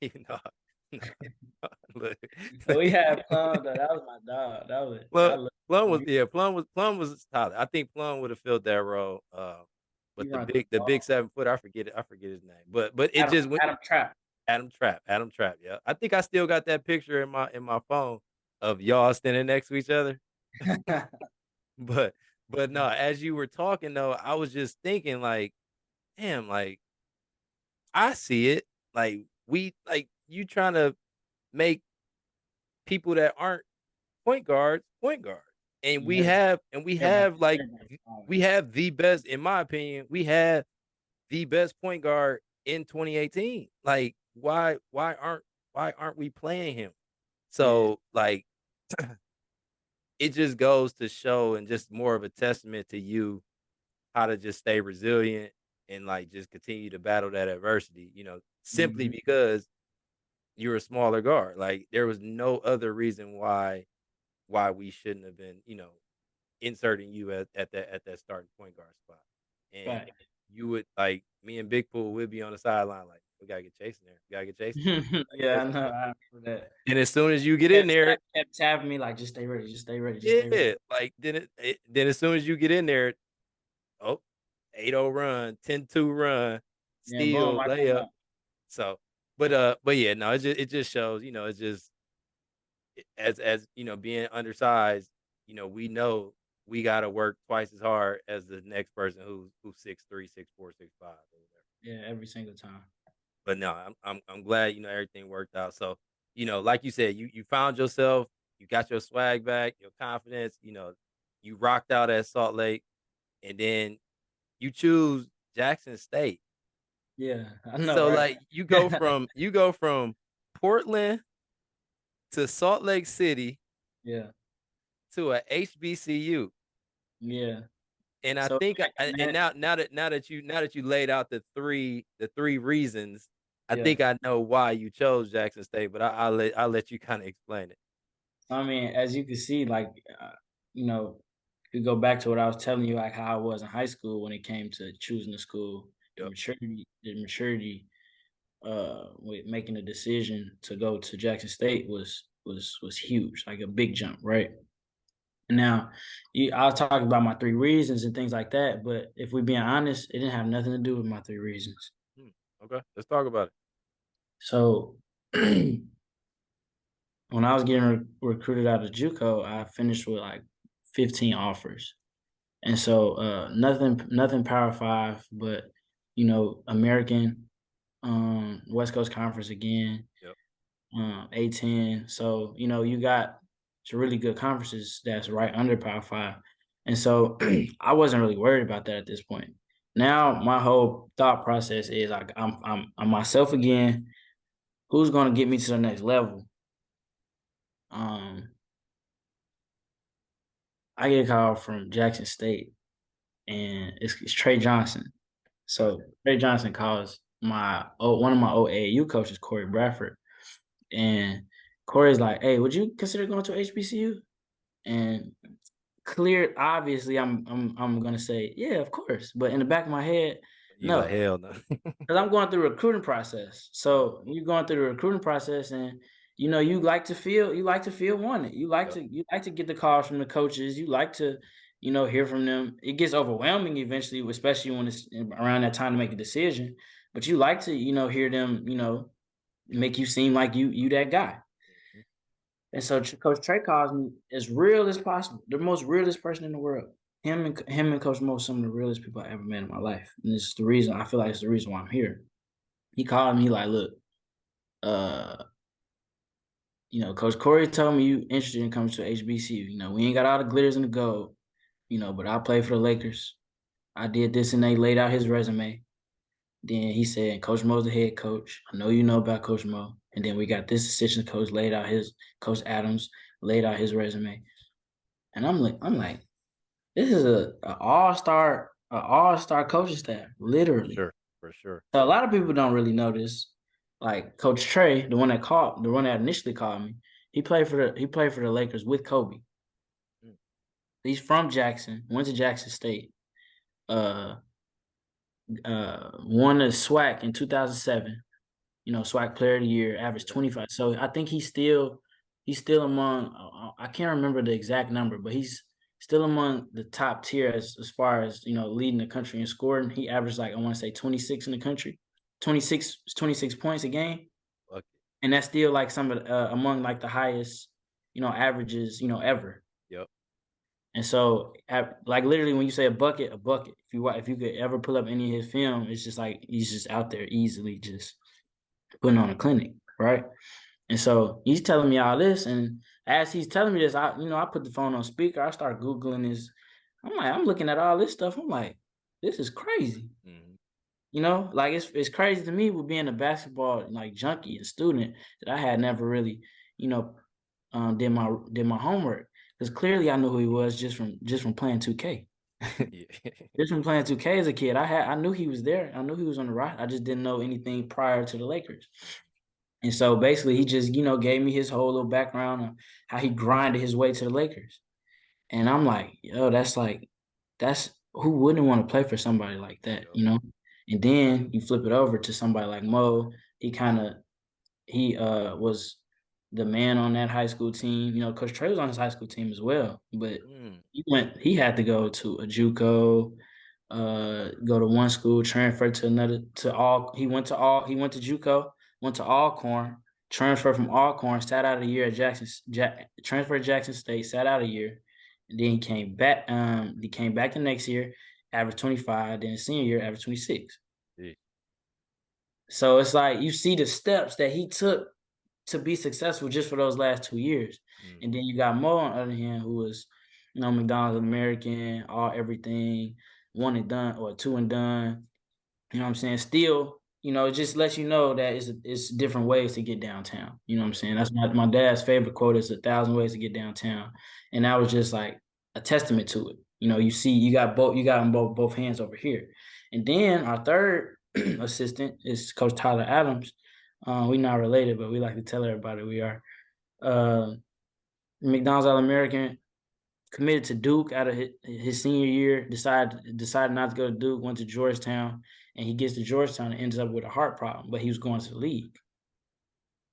You know, look, We had Plum though. That was my dog. That was I Plum love Plum him. was yeah, Plum was solid. I think Plum would have filled that role. He But the run the big ball. 7-footer, I forget his name. But it just went Adam Trap. Adam Trap, yeah. I think I still got that picture in my phone of y'all standing next to each other. But no, as you were talking though, I was just thinking like, damn, like I see it. Like you trying to make people that aren't point guards. And we Yeah, have like everybody's falling. we have the best, in my opinion, we have the best point guard in 2018. Like why aren't we playing him? Yeah. So like it just goes to show and just more of a testament to you how to just stay resilient and like just continue to battle that adversity, simply Mhm. because you're a smaller guard. Like there was no other reason why we shouldn't have been, inserting you at that starting point guard spot. And Right. you would like me and Big Pool would be on the sideline like we gotta get Chase in there. We gotta get Chase in there. Yeah, Chase I in know. I remember that. there. And as soon as you get in Kept, there, kept tapping me like, just stay ready, just stay ready, just stay ready. yeah, like then as soon as you get in there, oh, 8-0 run, 10-2 run, Yeah, boom, steal, I come layup. out. So, but yeah, no, it just shows, it's just as being undersized, we know we got to work twice as hard as the next person who's 6'3", 6'4", 6'5", or whatever. Yeah, every single time. But no, I'm glad everything worked out. So like you said, you found yourself, you got your swag back, your confidence. You rocked out at Salt Lake, and then you choose Jackson State. Yeah, I know, So right? like you go from Portland to Salt Lake City Yeah, to a HBCU. yeah. And I So think and that now that you laid out the three reasons, I yeah. think I know why you chose Jackson State, but I'll let you kind of explain it. I mean, as you can see, like, you know, if you go back to what I was telling you, like how I was in high school when it came to choosing the school, Yep. the maturity, with making a decision to go to Jackson State was huge, like a big jump, right? Now, I'll talk about my three reasons and things like that, but if we're being honest, it didn't have nothing to do with my three reasons. Hmm, okay, let's talk about it. So, when I was getting recruited out of JUCO, I finished with like 15 offers. And so nothing Power 5, but American, West Coast Conference again, Yep. A10. So, you got some really good conferences that's right under Power 5. And so I wasn't really worried about that at this point. Now my whole thought process is like I'm myself again. Who's gonna get me to the next level? Um, I get a call from Jackson State, and it's Trey Johnson. Gotcha. So Trey Johnson calls one of my old AAU coaches, Corey Bradford, and Corey's like, "Hey, would you consider going to HBCU?" And obviously, I'm gonna say, "Yeah, of course," but in the back of my head, You like no, hell no. because I'm going through a recruiting process. Yep. So you're going through the recruiting process, and you like to feel wanted. Yep. You like to get the calls from the coaches. You like to, hear from them. It gets overwhelming eventually, especially when it's around that time to make a decision. But you like to, hear them, make you seem like you that guy. Mhm. And so Coach Trey calls me as real as possible, the most realest person in the world. Him and Coach Mo, some of the realest people I ever met in my life. And this is the reason I feel like it's the reason why I'm here. He called me like, look, uh, Coach Corey told me you interested in coming to HBCU. We ain't got all the glitters and the gold, but I play for the Lakers. I did this and they laid out his resume. Then he said, Coach Mo's the head coach. I know you know about Coach Mo. And then we got this assistant coach Coach Adams laid out his resume. And I'm like, this is a all-star coaching staff, For literally. sure. For sure. So a lot of people don't really know this. Like Coach Trey, the one that initially called me, he played for the Lakers with Kobe. Mm. He's from Jackson, went to Jackson State, uh won a SWAC in 2007. SWAC Player of the Year, averaged Yeah. 25. So I think he's still among I can't remember the exact number, but he's still among the top tier as far as leading the country in scoring. He averaged like I want to say 26 in the country, 26 points a game, Fuck it. and that's still like some of among like the highest averages ever. Yep. And so, like literally, when you say a bucket. If you could ever pull up any of his film, it's just like he's just out there easily just putting on a clinic, right? And so he's telling me all this, and as he's telling me this, I put the phone on speaker. I start googling this. I'm looking at all this stuff. I'm like, this is crazy. Mhm. Like it's crazy to me with being a basketball like junkie and student that I had never really, you know, did my homework because clearly I knew who he was just from playing 2K. Yeah. Just from playing 2K as a kid, I knew he was there. I knew he was on the roster. I just didn't know anything prior to the Lakers. And so basically, he just gave me his whole little background on how he grinded his way to the Lakers. And I'm like, yo, that's who wouldn't want to play for somebody like that, Yep. And then you flip it over to somebody like Mo. He was the man on that high school team. Coach Trey was on his high school team as well, but Mm. he had to go to a JUCO, go to one school, transfer to another to all he went to JUCO, went to Alcorn, transferred from Alcorn, sat out a year at transferred to Jackson State, sat out a year, and then he came back the next year, averaged 25, then senior year, averaged 26. Yeah. So it's like you see the steps that he took to be successful just for those last 2 years. And Mhm. then you got Mo on the other hand, who was, McDonald's American, all everything, one and done or two and done. You know what I'm saying? Still it just lets you know that it's different ways to get downtown. You know what I'm Yeah. saying? That's my dad's favorite quote is 1,000 ways to get downtown. And that was just like a testament to it. You got them both hands over here. And then our third assistant is Coach Tyler Adams. We not related, but we like to tell everybody we are. Uh, McDonald's All American, committed to Duke out of his senior year, decided not to go to Duke, went to Georgetown, and he gets to Georgetown and ends up with a heart problem, but he was going to the league.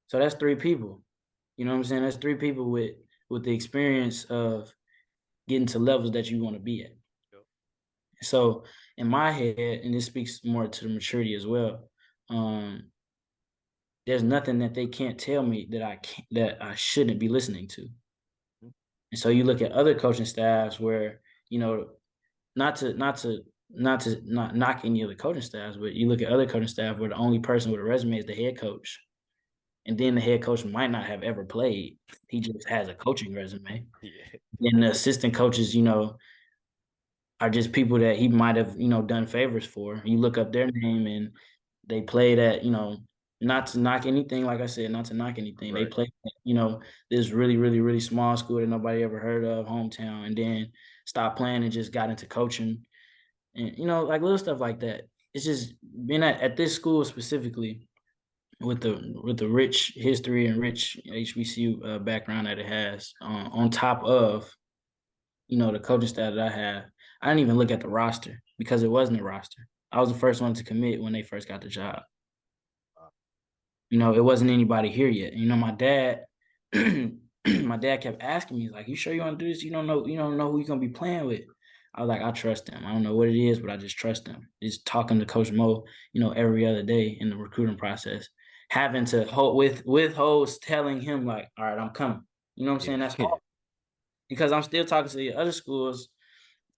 So that's three people. You know what I'm saying? That's three people with the experience of getting to levels that you want to be at. Yep. So in my head, and this speaks more to the maturity as well, um, there's nothing that they can't tell me that I shouldn't be listening to. Mhm. And so you look at other coaching staffs where, you know, not knock any other coaching staffs, but you look at other coaching staff where the only person with a resume is the head coach, and then the head coach might not have ever played. He just has a coaching resume. Yeah. And the assistant coaches, are just people that he might have, done favors for. You look up their name and they played at, not to knock anything, like I said, not to knock anything. They Right. played at, this really, really, really small school that nobody ever heard of, hometown, and then stopped playing and just got into coaching and like little stuff like that. It's just being at this school specifically with the rich history and rich HBCU background that it has, on top of the coaching staff that I have. I didn't even look at the roster because it wasn't a roster. I was the first one to commit when they first got the job. Wow. It wasn't anybody here yet. My dad, my dad kept asking me, like, "You sure you want to do this? You don't know who you're gonna be playing with." I was like, "I trust him. I don't know what it is, but I just trust him." Just talking to Coach Mo, every other day in the recruiting process, having to hold with hosts telling him like, "All right, I'm coming." You know what I'm Yeah. saying? That's hard because I'm still talking to the other schools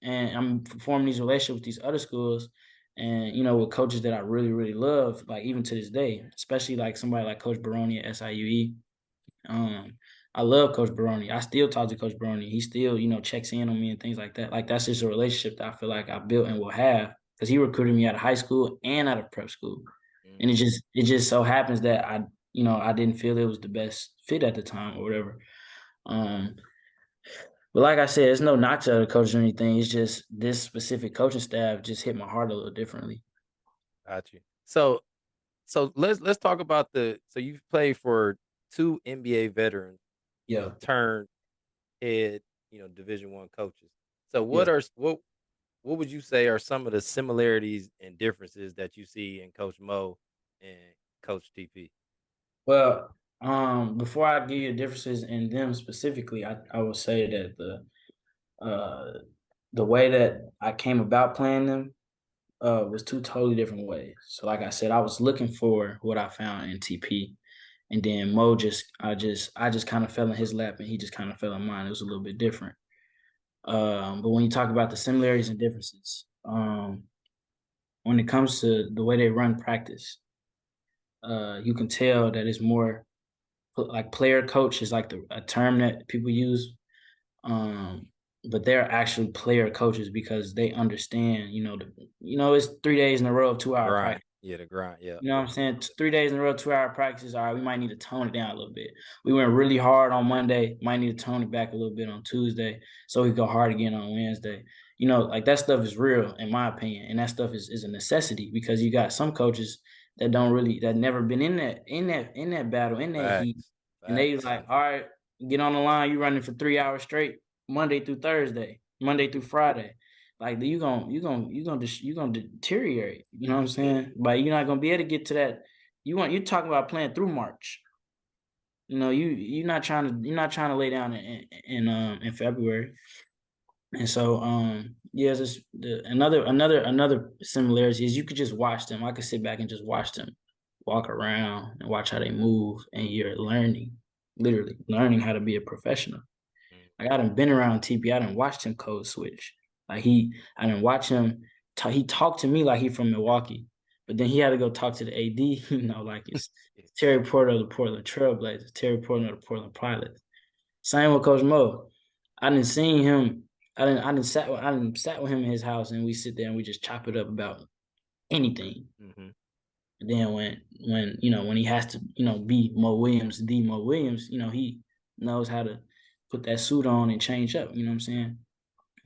and I'm forming these relationships with these other schools and with coaches that I really really love, like even to this day, especially like somebody like Coach Baroni at SIUE. um I love Coach Baroni. I still talk to Coach Baroni. He still checks in on me and things like that. Like that's just a relationship that I feel like I built and will have because he recruited me out of high school and out of prep school. And Mhm. it just so happens that I didn't feel it was the best fit at the time or whatever. um but like I said, it's no knock to other coaches or anything. It's just this specific coaching staff just hit my heart a little differently. Got you. So let's talk about so you've played for two NBA veterans, Yeah, turned head, Division One coaches. So yeah. what would you say are some of the similarities and differences that you see in Coach Mo and Coach TP? Well, before I give you the differences in them specifically, I will say that uh the way that I came about playing them was two totally different ways. So like I said, I was looking for what I found in TP. And then Mo I just kind of fell in his lap and he just kind of fell in mine. It was a little bit different. But when you talk about the similarities and differences, when it comes to the way they run practice, you can tell that it's more like player coach is like a term that people use. Um, but they're actually player coaches because they understand, it's 3 days in a row of 2 hour Grind. practice. Yeah, the grind. Yeah. You know what I'm saying? 3 days in a row, 2 hour practices. All right, we might need to tone it down a little bit. We went really hard on Monday, might need to tone it back a little bit on Tuesday, so we go hard again on Wednesday. Like that stuff is real, in my opinion, and that stuff is a necessity because you got some coaches that never been in that battle, in that heat, Facts. and they Facts. like, all right, get on the line, you running for 3 hours straight, Monday through Thursday, Monday through Friday. Like you gonna deteriorate. You know what I'm saying? But you're not gonna be able to get to that. You're talking about playing through March. You're not trying to lay down in February. And so yeah, another similarity is you could just watch them. I could sit back and just watch them walk around and watch how they move, and you're learning, literally learning how to be a professional. Mm. Like I done been around TP. I done watched him code switch. I done watch him. He talked to me like he from Milwaukee, but then he had to go talk to the AD. Like it's Terry Porter of the Portland Trailblazers, Terry Porter of the Portland Pilots. Same with Coach Mo. I didn't seen him. I didn't sat with him in his house, and we sit there and we just chop it up about anything. Mhm. Then when he has to be Mo Williams, the Mo Williams, he knows how to put that suit on and change up. You know what I'm saying?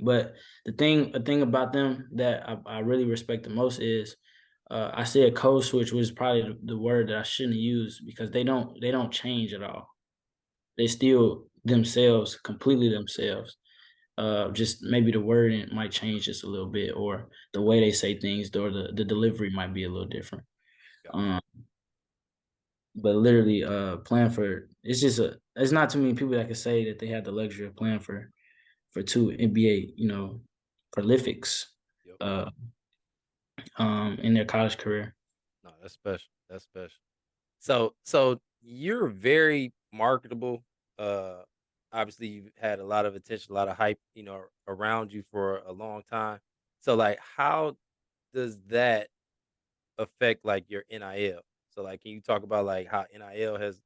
But a thing about them that I really respect the most is I said code switch, was probably the word that I shouldn't have used, because they don't change at all. They still themselves, completely themselves. Just maybe the wording might change just a little bit, or the way they say things, or the delivery might be a little different. Got Um, but literally, playing for it's not too many people that can say that they had the luxury of playing for two NBA, prolifics, yep. uh, in their college career. No, that's special. That's special. So you're very marketable. Uh, Obviously you've had a lot of attention, a lot of hype, around you for a long time. So like, how does that affect like your NIL? So like, can you talk about like how NIL has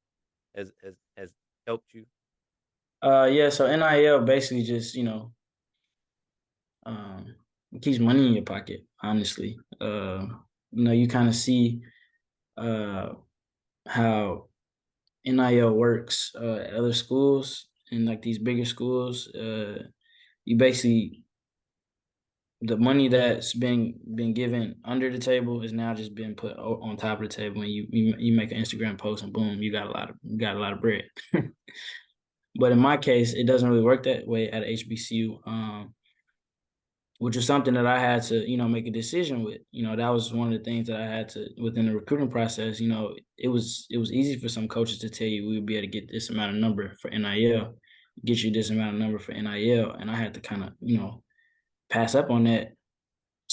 helped you? Yeah, so NIL basically just, um, keeps money in your pocket, honestly. You kind of see uh, how NIL works at other schools, and like these bigger schools. You basically, the money that's been given under the table is now just being put on top of the table, and you make an Instagram post, and boom, you got a lot of bread. But in my case, it doesn't really work that way at HBCU. Which was something that I had to, make a decision with. That was one of the things that I had to, within the recruiting process. It was easy for some coaches to tell you we would be able to get this amount of number for NIL, get you this amount of number for NIL, and I had to kind of, pass up on that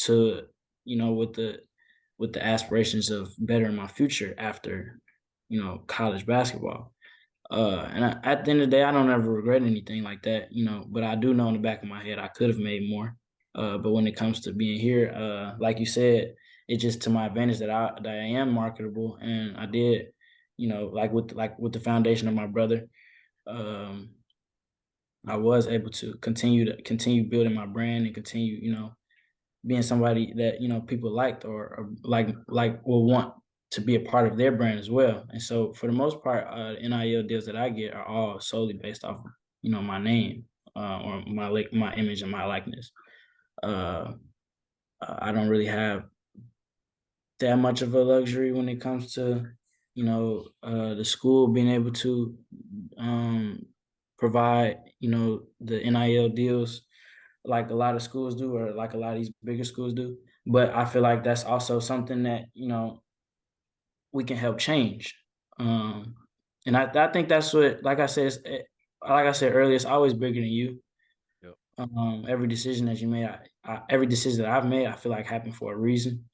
to, with the aspirations of bettering my future after, college basketball. At the end of the day, I don't ever regret anything like that, but I do know in the back of my head I could have made more. But when it comes to being here, like you said, it's just to my advantage that I am marketable, and I did, like with the foundation of my brother, um, I was able to continue building my brand, and continue, being somebody that people liked, or like will want to be a part of their brand as well. And so for the most part, NIL deals that I get are all solely based off of my name, or my image and my likeness. Uh, I don't really have that much of a luxury when it comes to the school being able to um, provide the NIL deals like a lot of schools do, or like a lot of these bigger schools do. But I feel like that's also something that we can help change. Um, and I think that's what, like I said, like I said earlier, it's always bigger than you. Yep. Every decision that you made, every decision that I've made, I feel like happened for a reason.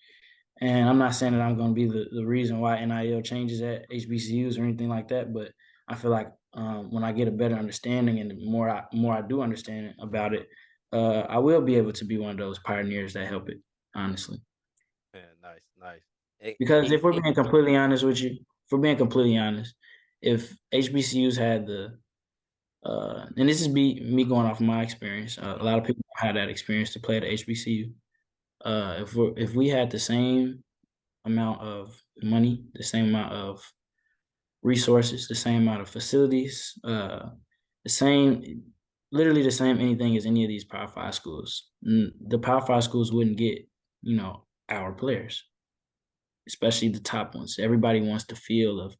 And I'm not saying that I'm going to be the reason why NIL changes at HBCUs or anything like that, but I feel like when I get a better understanding, and the more I do understand about it, I will be able to be one of those pioneers that help it, honestly. Man, nice, nice. Hey, Because and, if we're and being completely honest with you, if we're being completely honest, if HBCUs had and this is me going off my experience, a mhm, lot of people don't have that experience to play at HBCU. If we had the same amount of money, the same amount of resources, the same amount of facilities, the same, literally the same anything as any of these Power Five schools. The Power Five schools wouldn't get, our players, especially the top ones. Everybody wants the feel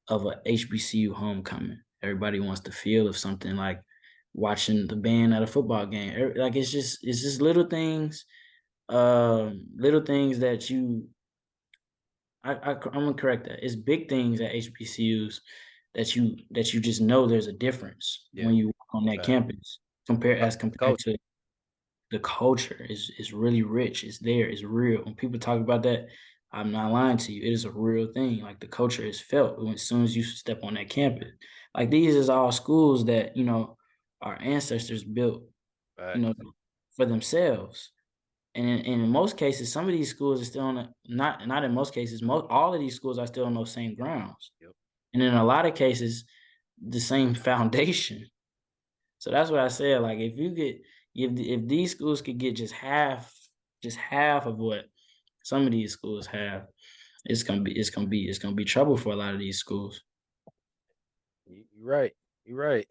of a HBCU homecoming. Everybody wants the feel of something like watching the band at a football game. Like it's just little things that I'm gonna correct that. It's big things at HBCUs that you just know there's a difference yeah, when you walk on that fact. campus, compared Culture. to the culture is really rich. It's there. It's real. When people talk about that, I'm not lying to you. It is a real thing. Like the culture is felt as soon as you step on that campus. Like these is all schools that our ancestors built, you Facts. know, for themselves. And in most cases, some of these schools are still on not in most cases, all of these schools are still on those same grounds. Yep. And in a lot of cases, the same foundation. So that's what I said. Like if these schools could get just half of what some of these schools have, it's gonna be trouble for a lot of these schools. You're right. You're right.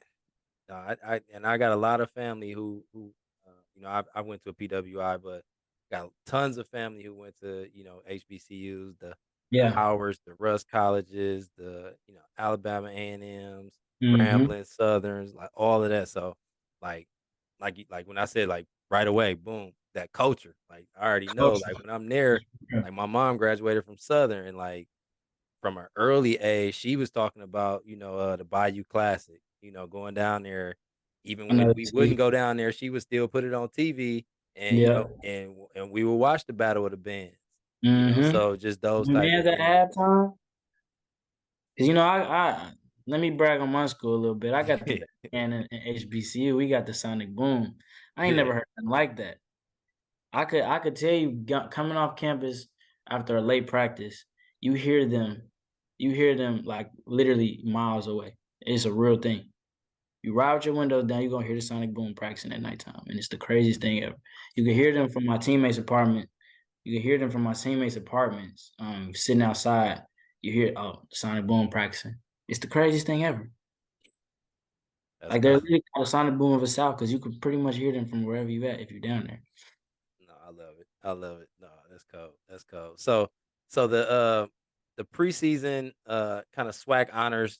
No, I got a lot of family I went to a PWI, but got tons of family who went to HBCUs, the Yeah. Howards, the Russ colleges, the Alabama A&Ms, Mhm. Grambling Southerns, like all of that. So, like, like when I said like right away, boom, that culture. Like I already know, Culture. like when I'm there, Yeah. like my mom graduated from Southern, and like from an early age, she was talking about, the Bayou Classic, going down there. Even I know when the we T. wouldn't go down there, she would still put it on TV, and Yeah. we would watch the Battle of the Bands. Mhm. So just those The type man's of at things. halftime. 'Cause, I let me brag on my school a little bit. I got the best man in HBCU. We got the Sonic Boom. I ain't Yeah, never heard nothing like that. I could tell you coming off campus after a late practice, you hear them you hear them, like, literally miles away. It's a real thing. You ride with your windows down, you're gonna hear the Sonic Boom practicing at nighttime, and it's the craziest thing ever. You can hear them from my teammates' apartment. You can hear them from my teammates' apartments, sitting outside. You hear, "Oh, the Sonic Boom practicing." It's the craziest thing ever. that's Like, they're tough. literally called the Sonic Boom of the South because you can pretty much hear them from wherever you at if you're down there. No, I love it. I love it. No, that's cool. That's cool. So the preseason kind of swag honors,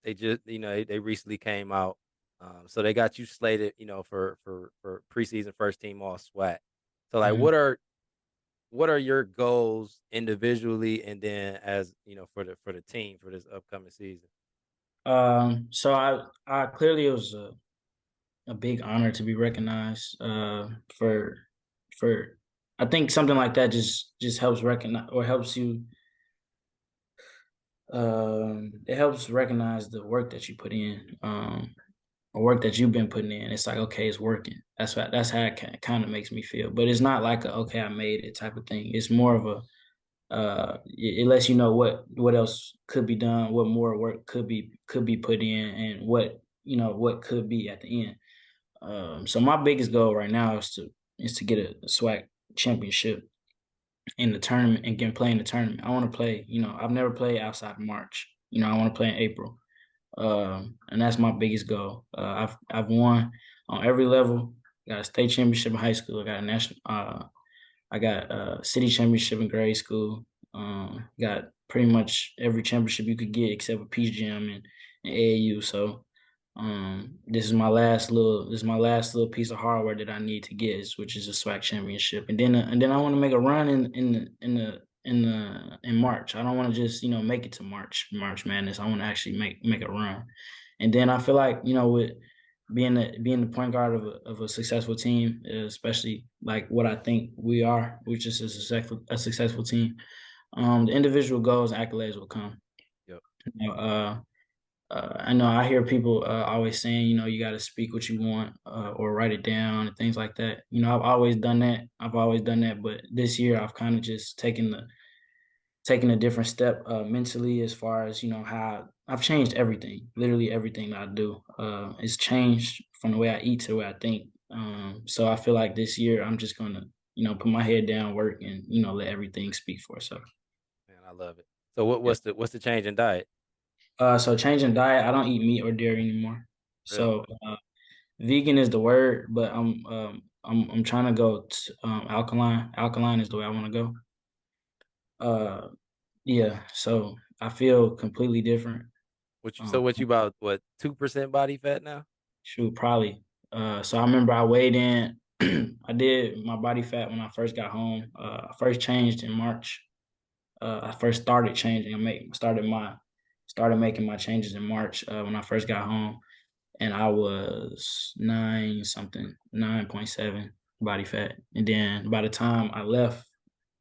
they just they recently came out. So they got you slated, for preseason first team all SWAC. So like Mhm. what are your goals individually and then as for the team for this upcoming season? So I clearly it was a big honor to be recognized for I think something like that just helps recognize or helps you it helps recognize the work that you put in or work that you've been putting in. It's like, okay, it's working. That's how it kind of makes me feel, but it's not like a, okay, I made it type of thing. It's more of a it lets you know what else could be done, what more work could be put in, and what could be at the end. So my biggest goal right now is to get a SWAC championship in the tournament and can play in the tournament. I want to play. I've never played outside of March. I want to play in April, and that's my biggest goal. I've won on every level. Got a state championship in high school. I got a national. I got a city championship in grade school. Got pretty much every championship you could get except for Peach Jam and AAU. So this is my last little piece of hardware that I need to get, which is a SWAC championship, and then I want to make a run in March. I don't want to just make it to March Madness. I want to actually make a run, and then I feel like with being the point guard of a successful team, especially like what I think we are, which is a successful team. The individual goals and accolades will come. Yep. You know, I know I hear people always saying, you got to speak what you want or write it down and things like that. I've always done that. But this year I've kind of just taking a different step mentally as far as how I've changed everything. Literally everything that I do it's changed from the way I eat to the way I think. So I feel like this year I'm just gonna put my head down, work, and let everything speak for itself. Man, I love it. So Yeah. what's the change in diet? So changing diet, I don't eat meat or dairy anymore. Really? So vegan is the word, but I'm trying to go alkaline. Alkaline is the way I want to go. Uh, yeah. So I feel completely different. Um, What you about, what, 2% body fat now? Shoot, probably. So I remember I weighed in. I did my body fat when I first got home. I first changed in March. I first started changing. Started making my changes in March when I first got home, and I was 9.7 body fat. And then by the time I left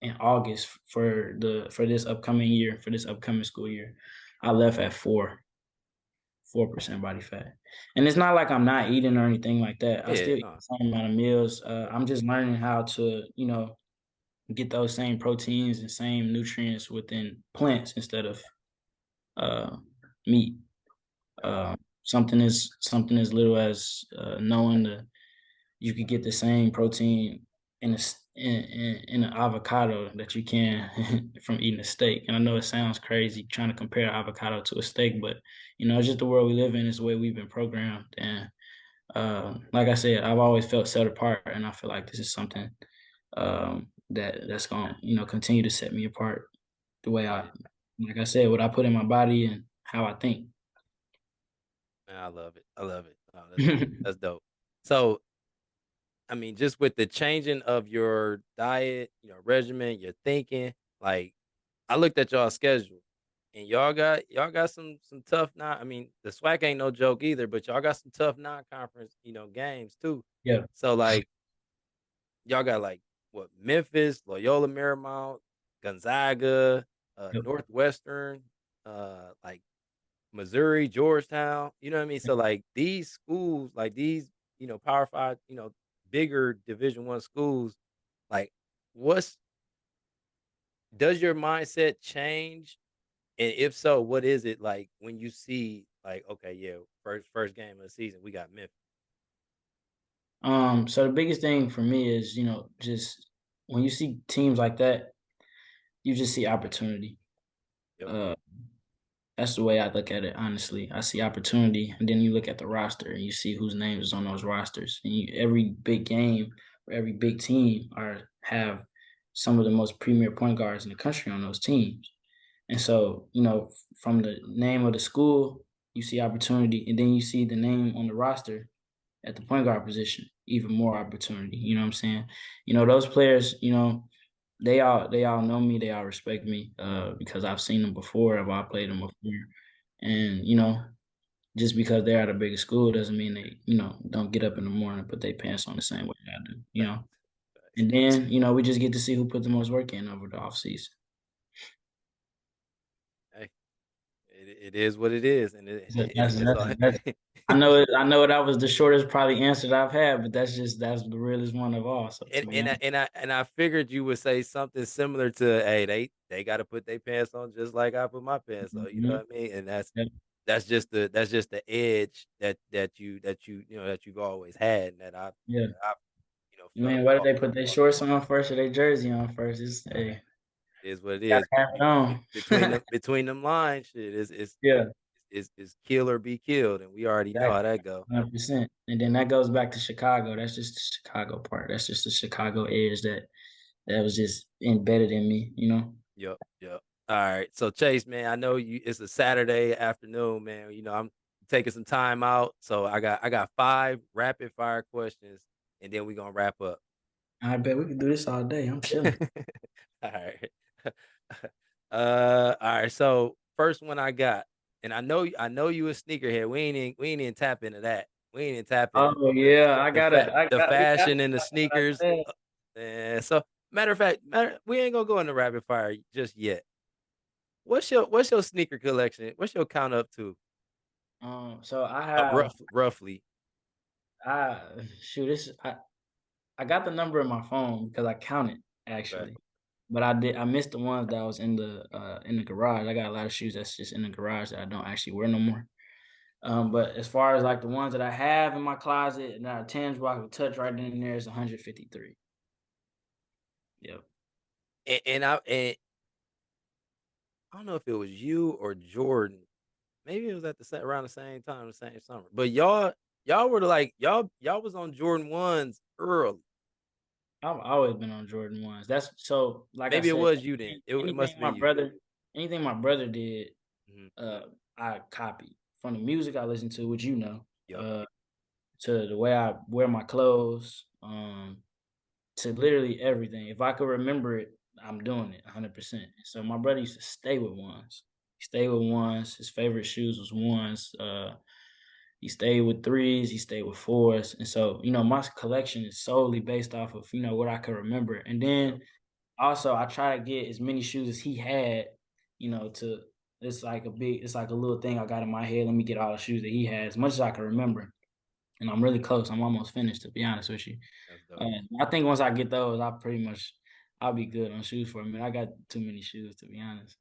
in August for this upcoming school year, I left at 4% body fat. And it's not like I'm not eating or anything like that. I Yeah, still eat no. the same amount of meals. I'm just learning how to, get those same proteins and same nutrients within plants instead of uh, meat. Uh, something as little as knowing that you could get the same protein in an avocado that you can from eating a steak. And I know it sounds crazy trying to compare avocado to a steak, but it's just the world we live in. It's the way we've been programmed. And like I said, I've always felt set apart, and I feel like this is something that's going to continue to set me apart. The way Yeah, like I said, what I put in my body and how I think. man, I love it. I love it. Oh, that's dope. That's dope. So, I mean, just with the changing of your diet, regimen, your thinking, like I looked at y'all schedule and y'all got some tough non I mean, the SWAC ain't no joke either, but y'all got some tough non-conference, games too. Yeah. So like y'all got like what Memphis, Loyola Marymount, Gonzaga, Yep. Northwestern, like Missouri, Georgetown, you know what I mean? So like these schools, like these, Power Five, bigger Division I schools, like what's does your mindset change? And if so, what is it like when you see like, okay, yeah, first game of the season, we got Memphis. So the biggest thing for me is, just when you see teams like that, you just see opportunity. Yep, Uh, that's the way I look at it, honestly. I see opportunity, and then you look at the roster and you see whose name is on those rosters. And every big game or every big team are have some of the most premier point guards in the country on those teams. And so, from the name of the school, you see opportunity, and then you see the name on the roster at the point guard position, even more opportunity. You know what I'm saying? Those players, they all know me, they all respect me, because I've seen them before, I've played them before. And, just because they're at a bigger school doesn't mean they, don't get up in the morning and put their pants on the same way I do. facts, facts. And then, we just get to see who put the most work in over the offseason. Hey, it is what it is, and So it's all. I know that was the shortest probably answer that I've had, but that's the realest one of all. So and to be and I, honest, and I and I figured you would say something similar to, "Hey, they got to put their pants on just like I put my pants on." You know mhm, what I mean? And yeah, that's just the edge that you've always had, and yeah. I I felt mean, whether all, they put their all shorts on first or their jersey on first, hey, it is what it gotta is. have it on. Between them lines, shit Yeah, is kill or be killed, and we already know how exactly. that go. 100%. And then that goes back to Chicago. That's just the Chicago part. That's just the Chicago edge that was just embedded in me. Yep, yep. All right. So Chase, man, I know it's a Saturday afternoon, man. I'm taking some time out. So I got 5 rapid fire questions and then we're gonna wrap up. I bet we could do this all day. I'm chilling. All right. All right. So first one I got, and I know you a sneakerhead. We ain't even tap into that. We ain't even tap into Oh the yeah, the we got fashion to and the talk about sneakers. that. And so matter of fact, we ain't gonna go into rapid fire just yet. What's your sneaker collection? What's your count up to? So I have Roughly. I shoot this I got the number in my phone because I counted Okay. actually. But I missed the ones that was in the garage. I got a lot of shoes that's just in the garage that I don't actually wear no more. But as far as like the ones that I have in my closet and that are tangible, I can touch right in there is 153. Yep. And I don't know if it was you or Jordan. Maybe it was at around the same time, the same summer. But y'all were like y'all was on Jordan ones early. I've always been on Jordan ones. That's so like I Maybe it said, was you then. It must have been you. anything my brother did, Mhm. I copied. From the music I listen to, which Yep. uh, to the way I wear my clothes, to literally everything. If I could remember it, I'm doing it 100%. So my brother used to stay with ones. He stayed with ones. His favorite shoes was ones. He stayed with threes. He stayed with fours. And so, my collection is solely based off of what I could remember. And Yep. then also, I try to get as many shoes as he had. To it's like a little thing I got in my head. Let me get all the shoes that he had as much as I can remember. And I'm really close. I'm almost finished, to be honest with you. That's dope. I think once I get those, I'll be good on shoes for a minute. I got too many shoes, to be honest.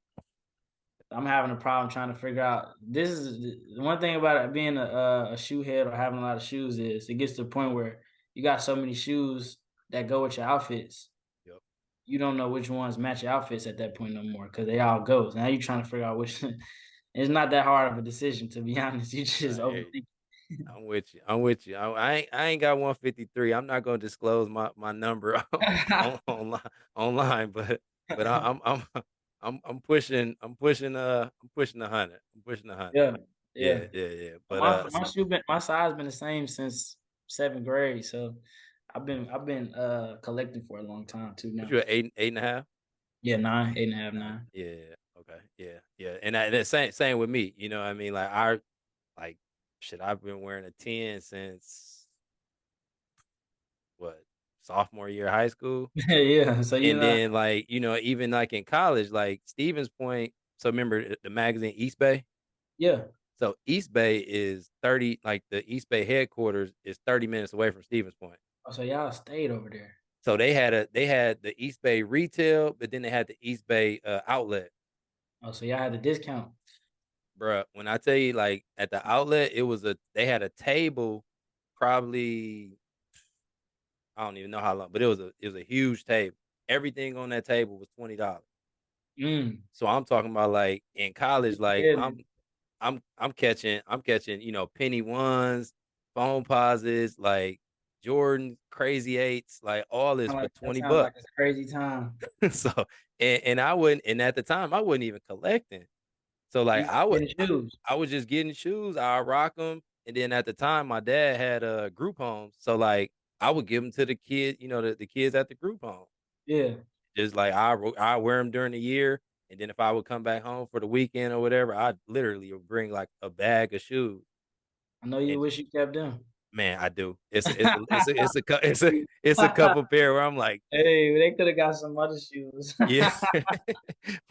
I'm having a problem trying to figure out. This is the one thing about it, being a shoe head or having a lot of shoes is it gets to the point where you got so many shoes. that go with your outfits, Yep. you don't know which ones match your outfits at that point no more because they all go. Now you're trying to figure out which. It's not that hard of a decision to be honest. You just I hear you. overthink. I'm with you. I'm with you. I ain't got 153. I'm not gonna disclose my number online, but I'm pushing 100. I'm pushing 100. Yeah, yeah. Yeah, yeah, yeah. But My size been the same since 7th grade, so I've been collecting for a long time too what now. you at 8.5? Yeah, 9, 8.5, 9. 9. Yeah. Okay. Yeah. Yeah. And that same with me. You know what I mean? Like like shit. I've been wearing a 10 since what, sophomore year of high school. Yeah, so you And know. then like, even like in college, like Stevens Point. So remember the magazine East Bay? Yeah. So East Bay is 30, like the East Bay headquarters is 30 minutes away from Stevens Point. Oh, so y'all stayed over there. So they had the East Bay retail, but then they had the East Bay outlet. Oh, so y'all had the discount. Bruh, when I tell you, like at the outlet, they had a table, probably, I don't even know how long, but it was a huge table. Everything on that table was $20. Mm. So I'm talking about like in college, like Yeah, I'm catching, penny ones, phone posits, like Jordan crazy eights, like all this for that 20 sounds like a bucks. crazy time. So and I wouldn't, and at the time I wasn't even collecting. So You like just getting shoes. I was just getting shoes, I rock them. And then at the time my dad had group homes. So like I would give them to the kid, the kids at the group home. Yeah. Just like I wear them during the year, and then if I would come back home for the weekend or whatever, I literally would bring like a bag of shoes. I know you And wish you kept them. man, I do. It's a couple pair where I'm like, Hey, they could have got some other shoes. yeah,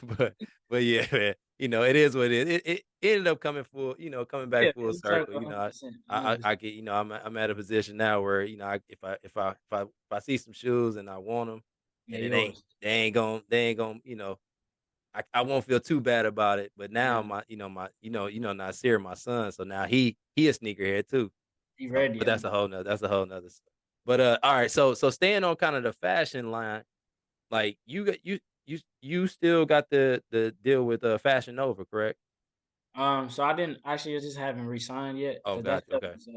but yeah, man. It is what it is. It ended up coming back Yeah, full full circle. circle, 100%, 100%. I get, I'm at a position now where if I see some shoes and I want them, Yeah, and yours. they ain't going, I won't feel too bad about it. But now Yeah, Nasir, my son, so now he a sneakerhead too. he So, ready, but huh? that's a whole nother stuff. But all right, so staying on kind of the fashion line, like you still got the deal with Fashion Nova, correct? So I just haven't resigned yet Oh, because that gotcha. stuff Okay, is.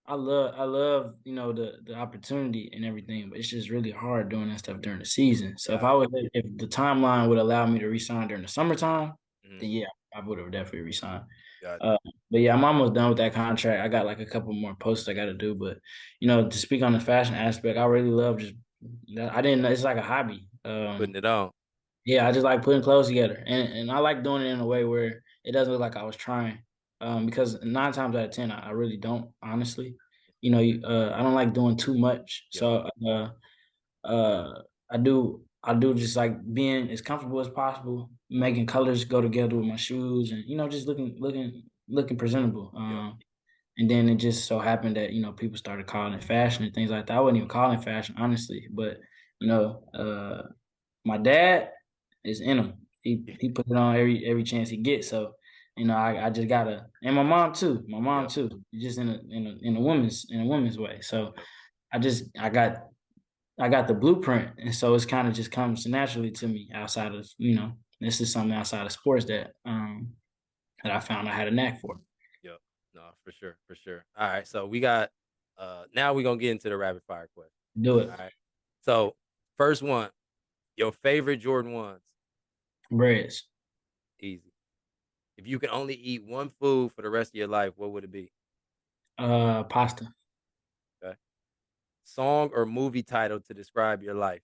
I love the opportunity and everything, but it's just really hard doing that stuff during the season. So got it. if the timeline would allow me to resign during the summertime, Mhm. then yeah, I would have definitely resigned. Got Uh, but yeah, I'm almost done with that contract. I got like a couple more posts I got to do, but to speak on the fashion aspect, I really love just. I didn't know it's like a hobby. putting it on. Yeah, I just like putting clothes together, and I like doing it in a way where it doesn't look like I was trying. Because 9 times out of 10, I really don't, honestly. I don't like doing too much, Yep. so uh, I do just like being as comfortable as possible, making colors go together with my shoes, and just looking presentable. Yep. And then it just so happened that people started calling it fashion and things like that. I wasn't even calling it fashion, honestly, but you know, my dad is in him. He put it on every chance he gets. So, I just gotta, and my mom too. My mom Yep. too. Just in a woman's way. So Yep. I got the blueprint, and so it's kind of just comes naturally to me outside of this is something outside of sports that I found I had a knack for. Yep. No, for sure, for sure. All right, so we got now we're gonna get into the rapid fire question. Do it. All right. So first one, your favorite Jordan ones. Breads. Easy. If you can only eat one food for the rest of your life, what would it be? Pasta. Okay. Song or movie title to describe your life.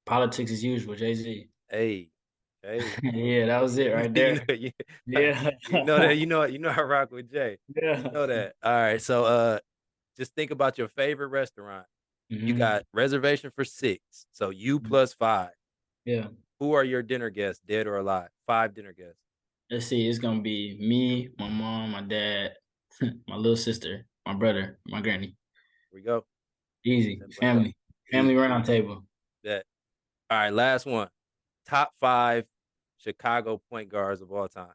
Politics as usual. Jay-Z. Hey, hey. Yeah, that was it right You there. know, you, Yeah. you know that. I rock with Jay. You Yeah. know that. All right. So, just think about your favorite restaurant. You Hmm. got reservation for six. So you plus five. Yeah. Who are your dinner guests, dead or alive? Five dinner guests. Let's see. It's gonna be me, my mom, my dad, my little sister, my brother, my granny. Here we go. Easy. Simple as that. Family. Family Easy. round table. That. All right. Last one. Top five Chicago point guards of all time.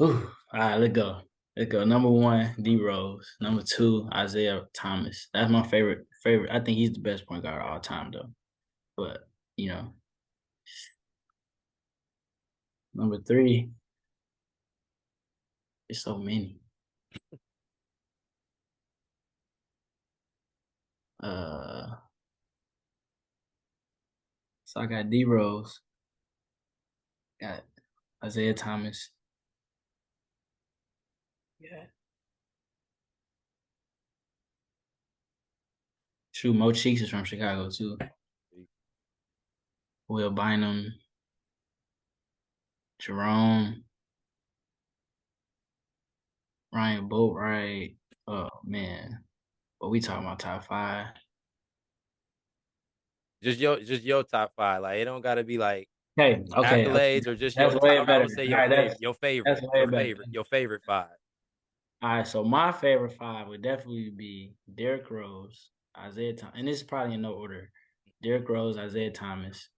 Ooh. All right, let's go. Let's go. Number one, D Rose. Number two, Isaiah Thomas. That's my favorite. Favorite. I think he's the best point guard of all time, though. But you know, number three, there's so many. Uh, so I got D Rose, got Isaiah Thomas, yeah. Shoot, Mo Cheeks is from Chicago too. Will Bynum, Jerome, Ryan Boatwright. Oh man, but we talking about top five. Just your top five. Like it don't gotta be like Okay, okay, okay. accolades or just your That's way top. I better. would say All right, your that's favorite, way better. your favorite five. All right, so my favorite five would definitely be Derrick Rose, Isaiah Thomas, and this is probably in no order. Derrick Rose, Isaiah Thomas,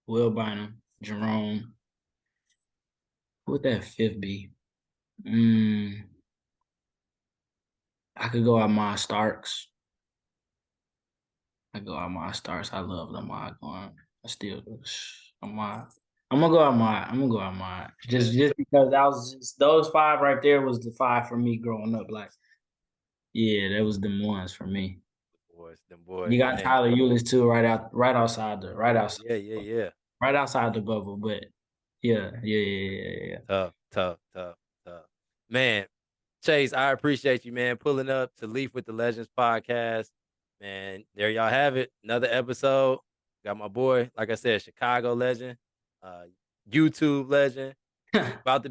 Will Bynum, Jerome. Who would that fifth be? I could go Ahmad Starks. I go Ahmad Starks. I love Ahmad going. I still Ahmad. I'm gonna go Ahmad. I'm gonna go Ahmad. Just because that was just, those five right there was the five for me growing up. Like, yeah, that was the ones for me. Them boys, You got man. Tyler Eulis too, Yeah, yeah, yeah. right outside the bubble. But yeah. Tough, tough, tough, tough. Man, Chase, I appreciate you, man, pulling up to Leaf with the Legends podcast. Man, there y'all have it. Another episode. Got my boy, like I said, Chicago legend, uh, YouTube legend, about to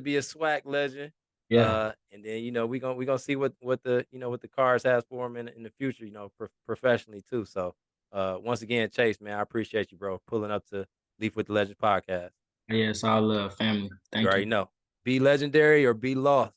be a swag legend. Yeah, And then we gonna see what the what the cards has for him in the future, professionally too. So once again, Chase, man, I appreciate you, bro, pulling up to Leaf with the Legends podcast. yeah. It's all love, family. You Thank already you. know. Be legendary or be lost.